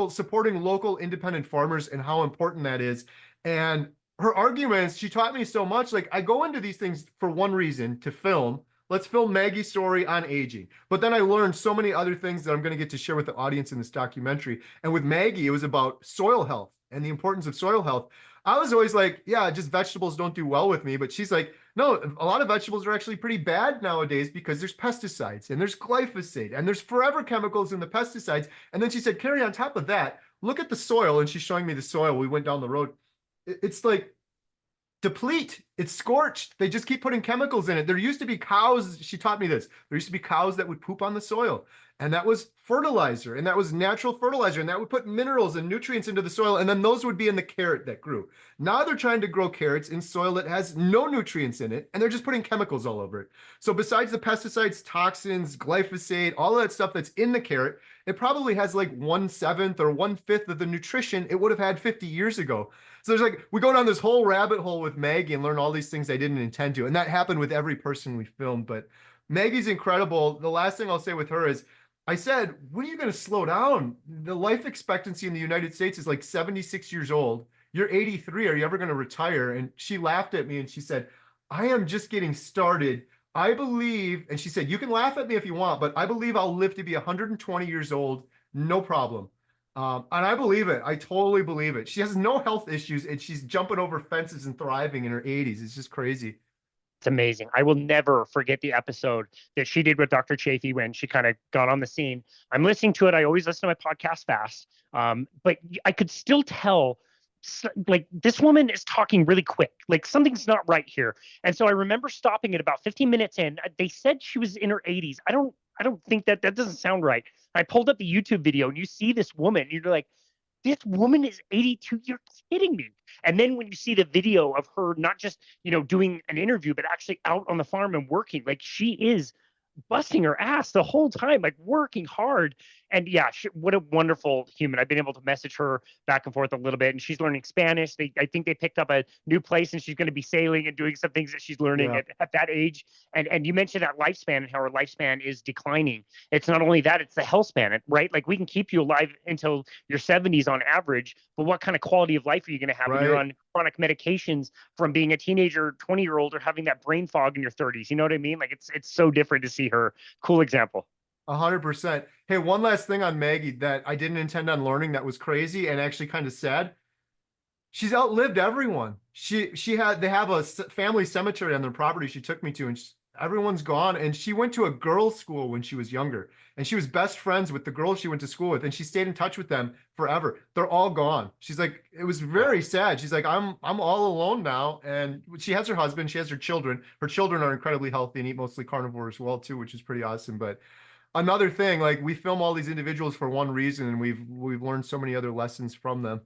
B: supporting local independent farmers and how important that is. And her arguments, she taught me so much. Like, I go into these things for one reason, to film. Let's film Maggie's story on aging. But then I learned so many other things that I'm going to get to share with the audience in this documentary. And with Maggie, it was about soil health and the importance of soil health. I was always like, yeah, just vegetables don't do well with me. But she's like, no, a lot of vegetables are actually pretty bad nowadays because there's pesticides and there's glyphosate and there's forever chemicals in the pesticides. And then she said, Kerry, on top of that, look at the soil. And she's showing me the soil. We went down the road. It's like deplete. It's scorched. They just keep putting chemicals in it. There used to be cows. She taught me this. There used to be cows that would poop on the soil. And that was fertilizer, and that was natural fertilizer, and that would put minerals and nutrients into the soil, and then those would be in the carrot that grew. Now they're trying to grow carrots in soil that has no nutrients in it, and they're just putting chemicals all over it. So besides the pesticides, toxins, glyphosate, all of that stuff that's in the carrot, it probably has like 1/7 or 1/5 of the nutrition it would have had 50 years ago. So there's like, we go down this whole rabbit hole with Maggie and learn all these things I didn't intend to. And that happened with every person we filmed. But Maggie's incredible. The last thing I'll say with her is, I said, when are you going to slow down? The life expectancy in the United States is like 76 years old. You're 83. Are you ever going to retire? And she laughed at me and she said, I am just getting started. I believe, and she said, you can laugh at me if you want, but I believe I'll live to be 120 years old. No problem. And I believe it. I totally believe it. She has no health issues and she's jumping over fences and thriving in her 80s. It's just crazy.
A: It's amazing. I will never forget the episode that she did with Dr. Chafee when she kind of got on the scene. I'm listening to it. I always listen to my podcast fast. But I could still tell like this woman is talking really quick, like something's not right here. And so I remember stopping at about 15 minutes in. They said she was in her 80s. I don't think that doesn't sound right. I pulled up the YouTube video and you see this woman, you're like, this woman is 82. You're kidding me. And then when you see the video of her not just, doing an interview, but actually out on the farm and working, like she is busting her ass the whole time, like working hard. And yeah, what a wonderful human. I've been able to message her back and forth a little bit, and she's learning Spanish. I think they picked up a new place, and she's going to be sailing and doing some things that she's learning at that age. And you mentioned that lifespan and how her lifespan is declining. It's not only that, it's the health span, right? Like we can keep you alive until your 70s on average, but what kind of quality of life are you going to have when you're on chronic medications from being a teenager, 20-year-old, or having that brain fog in your 30s? You know what I mean? Like it's so different to see her. Cool example.
B: 100%. Hey, one last thing on Maggie that I didn't intend on learning that was crazy and actually kind of sad. She's outlived everyone. They have a family cemetery on their property she took me to, and everyone's gone. And she went to a girls' school when she was younger, and she was best friends with the girls she went to school with, and she stayed in touch with them forever. They're all gone. She's like, it was very sad. She's like, I'm all alone now. And she has her husband, she has her children. Her children are incredibly healthy and eat mostly carnivore as well too, which is pretty awesome. But another thing, like we film all these individuals for one reason, and we've learned so many other lessons from them.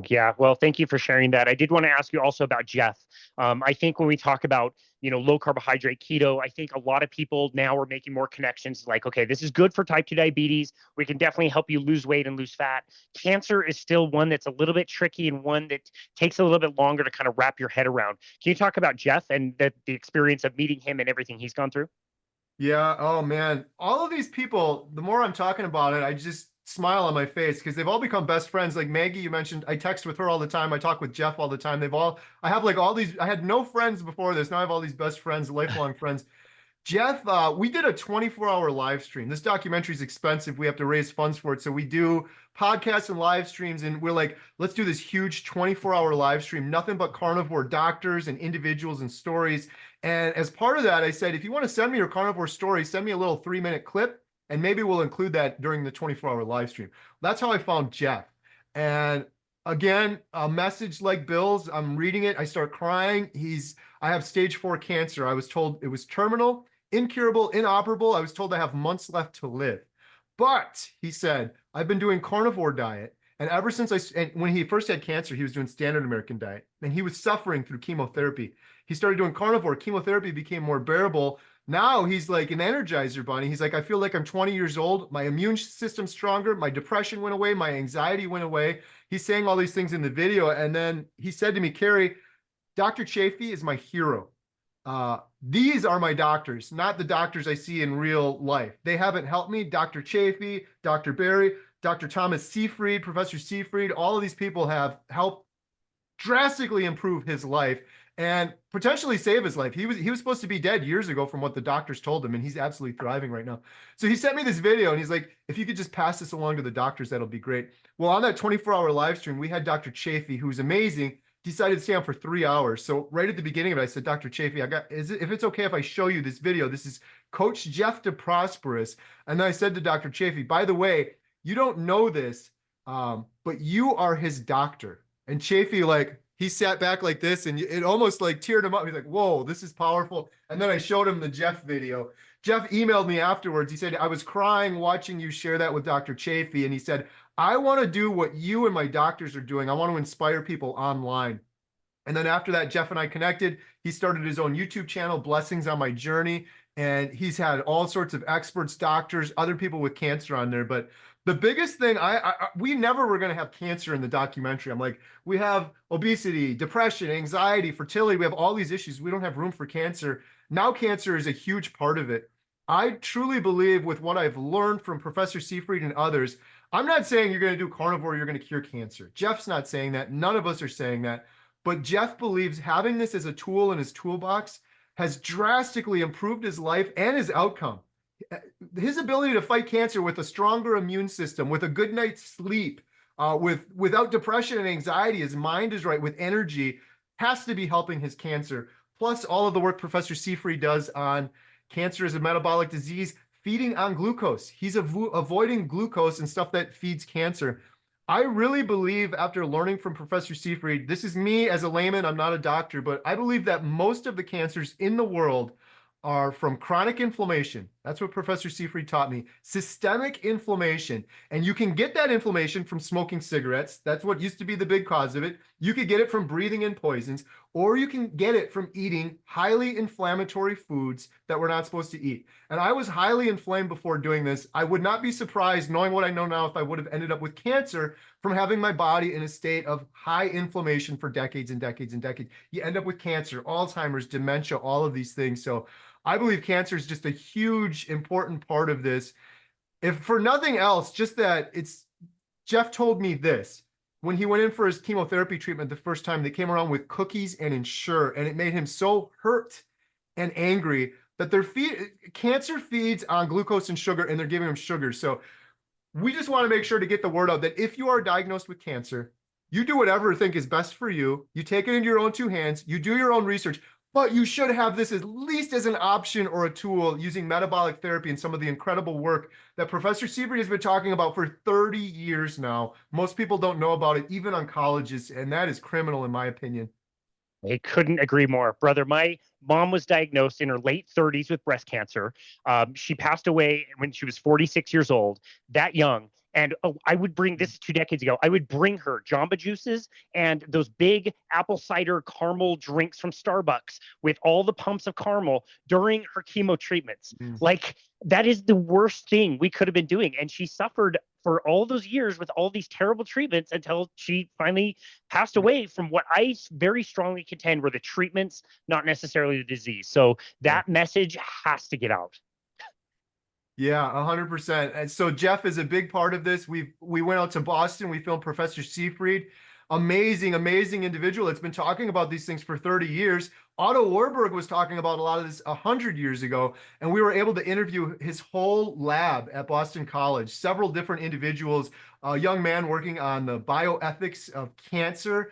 A: Yeah, well, thank you for sharing that. I did want to ask you also about Jeff. I think when we talk about, low carbohydrate keto, I think a lot of people now are making more connections like, okay, this is good for type 2 diabetes. We can definitely help you lose weight and lose fat. Cancer is still one that's a little bit tricky and one that takes a little bit longer to kind of wrap your head around. Can you talk about Jeff and the experience of meeting him and everything he's gone through?
B: Yeah. Oh man. All of these people, the more I'm talking about it, I just smile on my face because they've all become best friends. Like Maggie, you mentioned, I text with her all the time. I talk with Jeff all the time. I have like all these, I had no friends before this. Now I have all these best friends, lifelong friends. Jeff, we did a 24-hour live stream. This documentary is expensive. We have to raise funds for it. So we do podcasts and live streams, and we're like, let's do this huge 24-hour live stream, nothing but carnivore doctors and individuals and stories. And as part of that, I said, if you want to send me your carnivore story, send me a little 3-minute clip, and maybe we'll include that during the 24-hour live stream. That's how I found Jeff. And again, a message like Bill's, I'm reading it, I start crying. I have stage 4 cancer. I was told it was terminal, incurable, inoperable. I was told I have months left to live. But he said, I've been doing carnivore diet. And ever since when he first had cancer, he was doing standard American diet, and he was suffering through chemotherapy. He started doing carnivore. Chemotherapy became more bearable. Now he's like an Energizer bunny. He's like, I feel like I'm 20 years old. My immune system's stronger. My depression went away. My anxiety went away. He's saying all these things in the video. And then he said to me, Kerry, Dr. Chafee is my hero. These are my doctors, not the doctors I see in real life. They haven't helped me. Dr. Chafee, Dr. Barry, Dr. Thomas Seyfried, Professor Seyfried, all of these people have helped drastically improve his life and potentially save his life. He was supposed to be dead years ago from what the doctors told him, and he's absolutely thriving right now. So he sent me this video, and he's like, if you could just pass this along to the doctors, that'll be great. Well, on that 24-hour live stream, we had Dr. Chafee, who's amazing, decided to stay on for 3 hours. So right at the beginning of it, I said, Dr. Chafee, if it's okay if I show you this video, this is Coach Jeff to Prosperous. And then I said to Dr. Chafee, by the way, you don't know this, but you are his doctor. And Chafee, like, he sat back like this, and it almost like teared him up. He's like, whoa, this is powerful. And then I showed him the Jeff video. Jeff emailed me afterwards. He said, I was crying watching you share that with Dr. Chafee. And he said, I want to do what you and my doctors are doing. I want to inspire people online. And then after that, Jeff and I connected. He started his own YouTube channel, Blessings on My Journey. And he's had all sorts of experts, doctors, other people with cancer on there. But the biggest thing, we never were going to have cancer in the documentary. I'm like, we have obesity, depression, anxiety, fertility. We have all these issues. We don't have room for cancer. Now cancer is a huge part of it. I truly believe with what I've learned from Professor Seifried and others, I'm not saying you're going to do carnivore, you're going to cure cancer. Jeff's not saying that. None of us are saying that. But Jeff believes having this as a tool in his toolbox has drastically improved his life and his outcome. His ability to fight cancer with a stronger immune system, with a good night's sleep, without depression and anxiety, his mind is right, with energy, has to be helping his cancer. Plus all of the work Professor Seifried does on cancer as a metabolic disease, feeding on glucose. He's avoiding glucose and stuff that feeds cancer. I really believe, after learning from Professor Seifried, this is me as a layman, I'm not a doctor, but I believe that most of the cancers in the world are from chronic inflammation. That's what Professor Seifried taught me. Systemic inflammation. And you can get that inflammation from smoking cigarettes. That's what used to be the big cause of it. You could get it from breathing in poisons, or you can get it from eating highly inflammatory foods that we're not supposed to eat. And I was highly inflamed before doing this. I would not be surprised, knowing what I know now, if I would have ended up with cancer from having my body in a state of high inflammation for decades and decades and decades. You end up with cancer, Alzheimer's, dementia, all of these things. So I believe cancer is just a huge, important part of this. If for nothing else, just that Jeff told me this, when he went in for his chemotherapy treatment the first time, they came around with cookies and Ensure, and it made him so hurt and angry that cancer feeds on glucose and sugar, and they're giving him sugar. So we just want to make sure to get the word out that if you are diagnosed with cancer, you do whatever you think is best for you. You take it into your own two hands. You do your own research. But you should have this at least as an option or a tool, using metabolic therapy and some of the incredible work that Professor Seifried has been talking about for 30 years now. Most people don't know about it, even oncologists, and that is criminal in my opinion.
A: I couldn't agree more, brother. My mom was diagnosed in her late 30s with breast cancer. She passed away when she was 46 years old, that young. And I would bring this 2 decades ago. I would bring her Jamba juices and those big apple cider caramel drinks from Starbucks with all the pumps of caramel during her chemo treatments. Like, that is the worst thing we could have been doing. And she suffered for all those years with all these terrible treatments until she finally passed away from what I very strongly contend were the treatments, not necessarily the disease. So that message has to get out.
B: Yeah, 100%. And so Jeff is a big part of this. We went out to Boston. We filmed Professor Seifried, amazing, amazing individual that's been talking about these things for 30 years. Otto Warburg was talking about a lot of this 100 years ago, and we were able to interview his whole lab at Boston College, several different individuals, a young man working on the bioethics of cancer,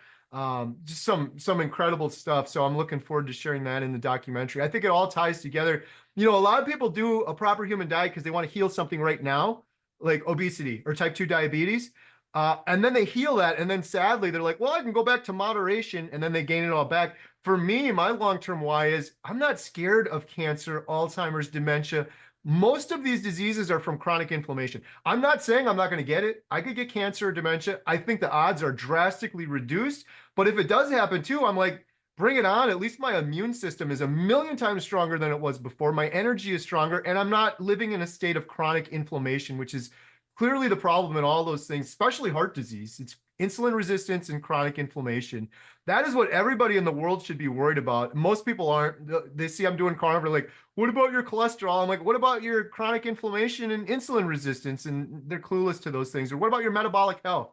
B: just some incredible stuff. So I'm looking forward to sharing that in the documentary. I think it all ties together. You know, a lot of people do a proper human diet because they want to heal something right now, like obesity or type 2 diabetes. And then they heal that. And then sadly, they're like, well, I can go back to moderation. And then they gain it all back. For me, my long-term why is I'm not scared of cancer, Alzheimer's, dementia. Most of these diseases are from chronic inflammation. I'm not saying I'm not going to get it. I could get cancer or dementia. I think the odds are drastically reduced. But if it does happen too, I'm like, bring it on. At least my immune system is 1,000,000 times stronger than it was before. My energy is stronger, and I'm not living in a state of chronic inflammation, which is clearly the problem in all those things, especially heart disease. It's insulin resistance and chronic inflammation. That is what everybody in the world should be worried about. Most people aren't. They see I'm doing carnivore, like, what about your cholesterol? I'm like, what about your chronic inflammation and insulin resistance? And they're clueless to those things. Or what about your metabolic health?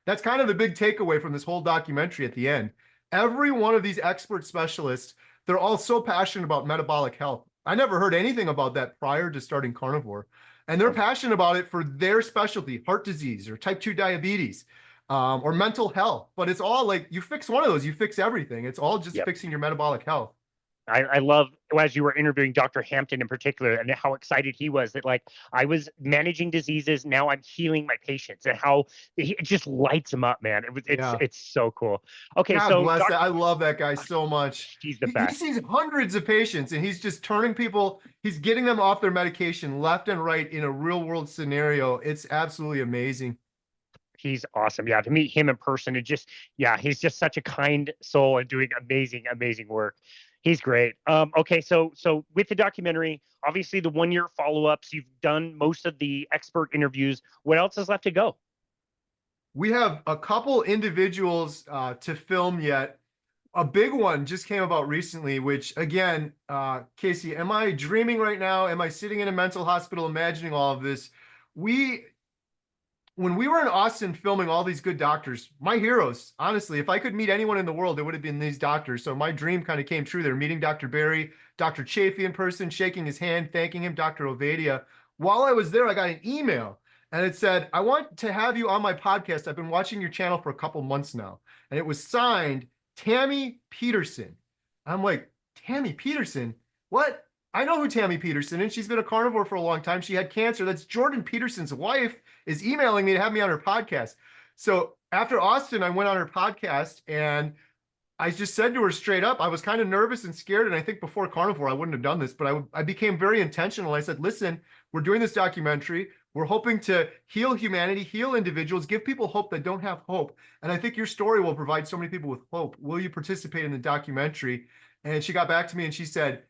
B: That's kind of the big takeaway from this whole documentary at the end. Every one of these expert specialists, they're all so passionate about metabolic health. I never heard anything about that prior to starting carnivore. And they're passionate about it for their specialty, heart disease or type 2 diabetes, or mental health. But it's all like, you fix one of those, you fix everything. It's all just fixing your metabolic health.
A: I love as you were interviewing Dr. Hampton in particular and how excited he was that like I was managing diseases, now I'm healing my patients and how it just lights him up, man.
B: Yeah.
A: It's so cool. Okay,
B: God
A: so
B: bless that.
A: Dr.
B: I love that guy so much.
A: He's the
B: He
A: best.
B: sees hundreds of patients and he's just turning people, he's getting them off their medication left and right in a real world scenario. It's absolutely amazing.
A: He's awesome. Yeah, to meet him in person, yeah, he's just such a kind soul and doing amazing work. He's great. Okay, so with the documentary, obviously the 1 year follow-ups, you've done most of the expert interviews. What else is left to go?
B: We have a couple individuals to film yet. A big one just came about recently, which again, Casey, am I dreaming right now? Am I sitting in a mental hospital imagining all of this? We when we were in Austin filming all these good doctors, my heroes, honestly, if I could meet anyone in the world, it would have been these doctors. So my dream kind of came true there, meeting Dr. Barry, Dr. Chafee in person, shaking his hand, thanking him, Dr. Ovadia. While I was there, I got an email and it said, I want to have you on my podcast. I've been watching your channel for a couple months now. And it was signed Tammy Peterson. I'm like, Tammy Peterson? What? I know who Tammy Peterson is. She's been a carnivore for a long time. She had cancer. That's Jordan Peterson's wife is emailing me to have me on her podcast. So after Austin, I went on her podcast and I just said to her straight up, I was kind of nervous and scared. And I think before Carnivore, I wouldn't have done this, but I became very intentional. I said, listen, we're doing this documentary. We're hoping to heal humanity, heal individuals, give people hope that don't have hope. And I think your story will provide so many people with hope. Will you participate in the documentary? And she got back to me and she said,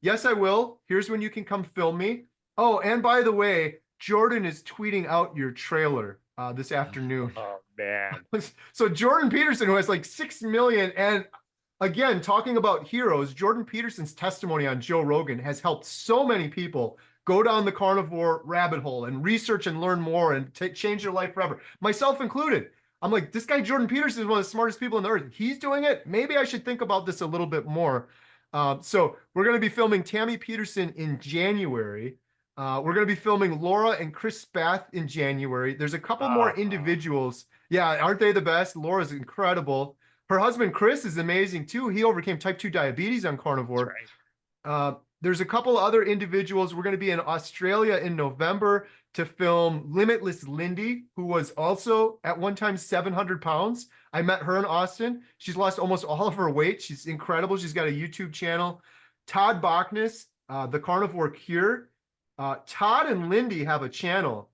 B: yes, I will. Here's when you can come film me. Oh, and by the way, Jordan is tweeting out your trailer this afternoon.
A: Oh man.
B: So Jordan Peterson, who has like 6 million, and again, talking about heroes, Jordan Peterson's testimony on Joe Rogan has helped so many people go down the carnivore rabbit hole and research and learn more and change their life forever, myself included. I'm like, this guy Jordan Peterson is one of the smartest people on the earth. He's doing it. Maybe I should think about this a little bit more. So we're going to be filming Tammy Peterson in January. We're going to be filming Laura and Chris Spath in January. There's a couple more individuals. Yeah, aren't they the best? Laura's incredible. Her husband, Chris, is amazing too. He overcame type 2 diabetes on carnivore. Right. There's a couple other individuals. We're going to be in Australia in November to film Limitless Lindy, who was also at one time 700 pounds. I met her in Austin. She's lost almost all of her weight. She's incredible. She's got a YouTube channel. Todd Bachnes, The Carnivore Cure. Todd and Lindy have a channel,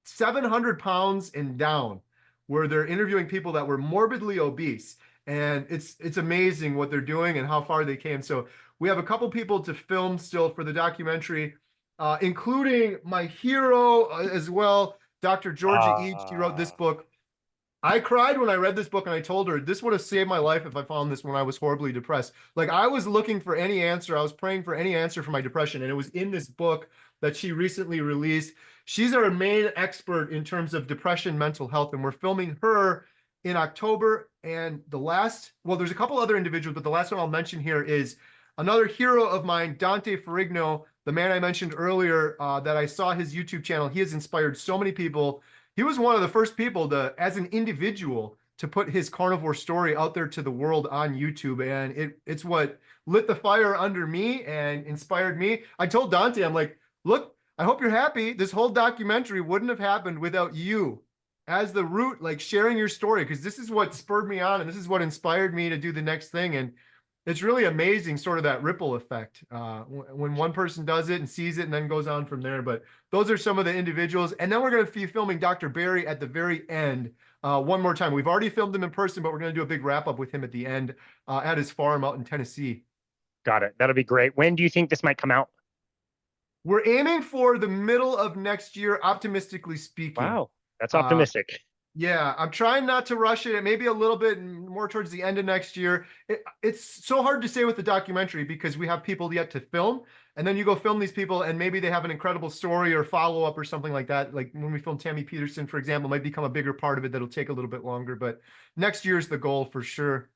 B: 700 pounds and down, where they're interviewing people that were morbidly obese. And it's amazing what they're doing and how far they came. So we have a couple people to film still for the documentary, including my hero as well, Dr. Georgia Each. She wrote this book. I cried when I read this book and I told her this would have saved my life if I found this when I was horribly depressed. Like I was looking for any answer. I was praying for any answer for my depression. And it was in this book that she recently released. She's our main expert in terms of depression, mental health. And we're filming her in October. And there's a couple other individuals, but the last one I'll mention here is another hero of mine, Dante Ferrigno, the man I mentioned earlier that I saw his YouTube channel. He has inspired so many people. He was one of the first people as an individual, to put his carnivore story out there to the world on YouTube. And it's what lit the fire under me and inspired me. I told Dante, I'm like, look, I hope you're happy. This whole documentary wouldn't have happened without you as the root, like sharing your story, because this is what spurred me on and this is what inspired me to do the next thing. And it's really amazing, sort of that ripple effect when one person does it and sees it and then goes on from there. But those are some of the individuals. And then we're going to be filming Dr. Barry at the very end one more time. We've already filmed him in person, but we're going to do a big wrap up with him at the end at his farm out in Tennessee.
A: Got it. That'll be great. When do you think this might come out?
B: We're aiming for the middle of next year, optimistically speaking.
A: Wow, that's optimistic.
B: Yeah, I'm trying not to rush it. It may be a little bit more towards the end of next year. It's so hard to say with the documentary because we have people yet to film. And then you go film these people and maybe they have an incredible story or follow-up or something like that. Like when we filmed Tammy Peterson, for example, might become a bigger part of it that'll take a little bit longer. But next year's the goal for sure.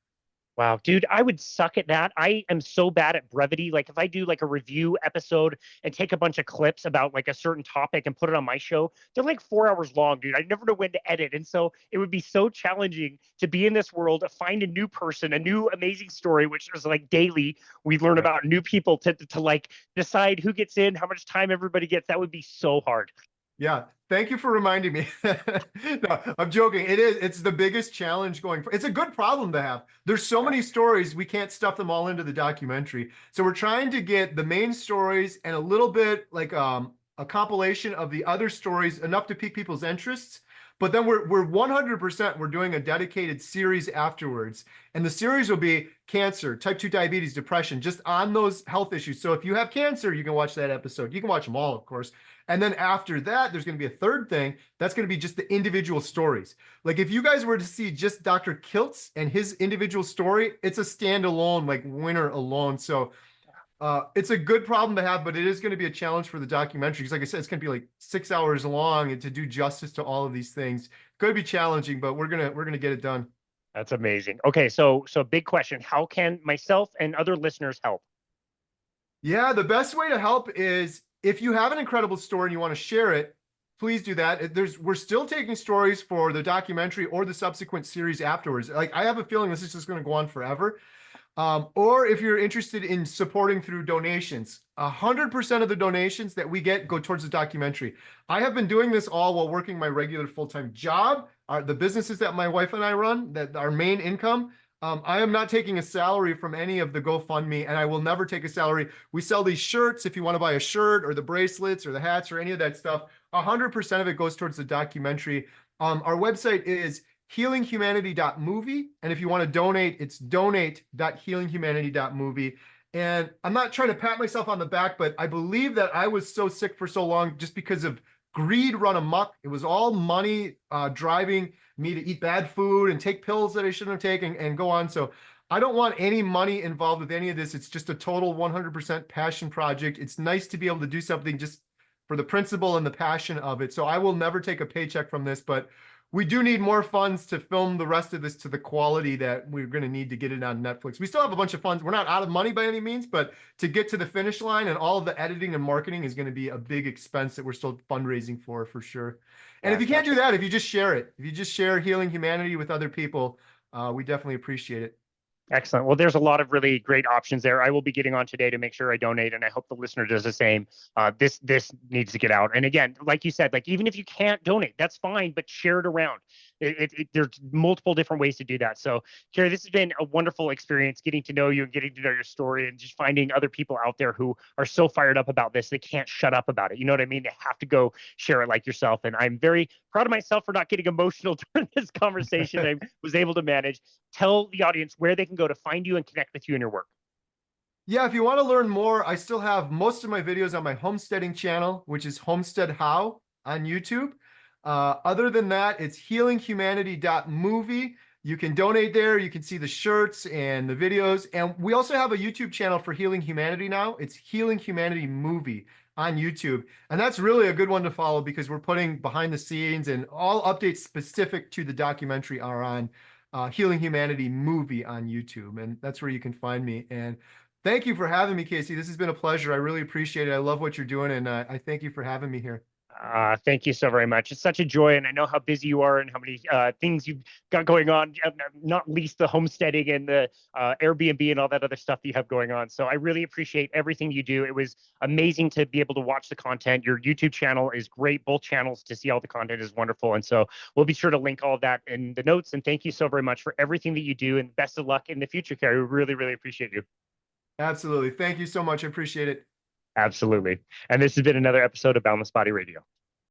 A: Wow, dude, I would suck at that. I am so bad at brevity. Like if I do like a review episode and take a bunch of clips about like a certain topic and put it on my show, they're like 4 hours long, dude. I never know when to edit. And so it would be so challenging to be in this world, find a new person, a new amazing story, which is like daily. We learn
B: Yeah.
A: about new people to like decide who gets in, how much time everybody gets. That would be so hard.
B: Yeah. Thank you for reminding me. No, I'm joking. It's the biggest challenge going for. It's a good problem to have. There's so many stories, we can't stuff them all into the documentary. So we're trying to get the main stories and a little bit like a compilation of the other stories, enough to pique people's interests. But then we're 100%, we're doing a dedicated series afterwards. And the series will be cancer, type 2 diabetes, depression, just on those health issues. So if you have cancer, you can watch that episode. You can watch them all, of course. And then after that, there's going to be a third thing. That's going to be just the individual stories. Like if you guys were to see just Dr. Kiltz and his individual story, it's a standalone, like winner alone. So it's a good problem to have, but it is going to be a challenge for the documentary. Because like I said, it's going to be like 6 hours long, and to do justice to all of these things could be challenging, but we're gonna get it done.
A: That's amazing. Okay, so big question. How can myself and other listeners help?
B: Yeah, the best way to help is if you have an incredible story and you want to share it, please do that. We're still taking stories for the documentary or the subsequent series afterwards. Like I have a feeling this is just going to go on forever. Or if you're interested in supporting through donations, 100% of the donations that we get go towards the documentary. I have been doing this all while working my regular full-time job. The businesses that my wife and I run, that our main income, I am not taking a salary from any of the GoFundMe, and I will never take a salary. We sell these shirts. If you want to buy a shirt or the bracelets or the hats or any of that stuff, 100% of it goes towards the documentary. Our website is healinghumanity.movie. And if you want to donate, it's donate.healinghumanity.movie. And I'm not trying to pat myself on the back, but I believe that I was so sick for so long just because of greed run amok. It was all money driving me to eat bad food and take pills that I shouldn't have taken and go on. So I don't want any money involved with any of this. It's just a total 100% passion project. It's nice to be able to do something just for the principle and the passion of it. So I will never take a paycheck from this, but we do need more funds to film the rest of this to the quality that we're going to need to get it on Netflix. We still have a bunch of funds. We're not out of money by any means, but to get to the finish line and all of the editing and marketing is going to be a big expense that we're still fundraising for sure. And if you can't do that, if you just share it, if you just share Healing Humanity with other people, we definitely appreciate it.
A: Excellent. Well, there's a lot of really great options there. I will be getting on today to make sure I donate, and I hope the listener does the same. This needs to get out. And again, like you said, like even if you can't donate, that's fine, but share it around. There's multiple different ways to do that. So, Kerry, this has been a wonderful experience getting to know you and getting to know your story, and just finding other people out there who are so fired up about this they can't shut up about it. You know what I mean? They have to go share it like yourself. And I'm very proud of myself for not getting emotional during this conversation. I was able to manage. Tell the audience where they can go to find you and connect with you and your work.
B: Yeah, if you want to learn more, I still have most of my videos on my homesteading channel, which is HomesteadHow on YouTube. Other than that, it's healinghumanity.movie. You can donate there. You can see the shirts and the videos. And we also have a YouTube channel for Healing Humanity now. It's Healing Humanity Movie on YouTube. And that's really a good one to follow because we're putting behind the scenes, and all updates specific to the documentary are on Healing Humanity Movie on YouTube. And that's where you can find me. And thank you for having me, Casey. This has been a pleasure. I really appreciate it. I love what you're doing, and I thank you for having me here.
A: Thank you so very much. It's such a joy, and I know how busy you are and how many things you've got going on, not least the homesteading and the Airbnb and all that other stuff that you have going on. So I really appreciate everything you do. It was amazing to be able to watch the content. Your YouTube channel is great. Both channels, to see all the content is wonderful. And so we'll be sure to link all of that in the notes. And thank you so very much for everything that you do, and best of luck in the future, Kerry. We really, really appreciate you.
B: Absolutely. Thank you so much. I appreciate it.
A: Absolutely. And this has been another episode of Boundless Body Radio.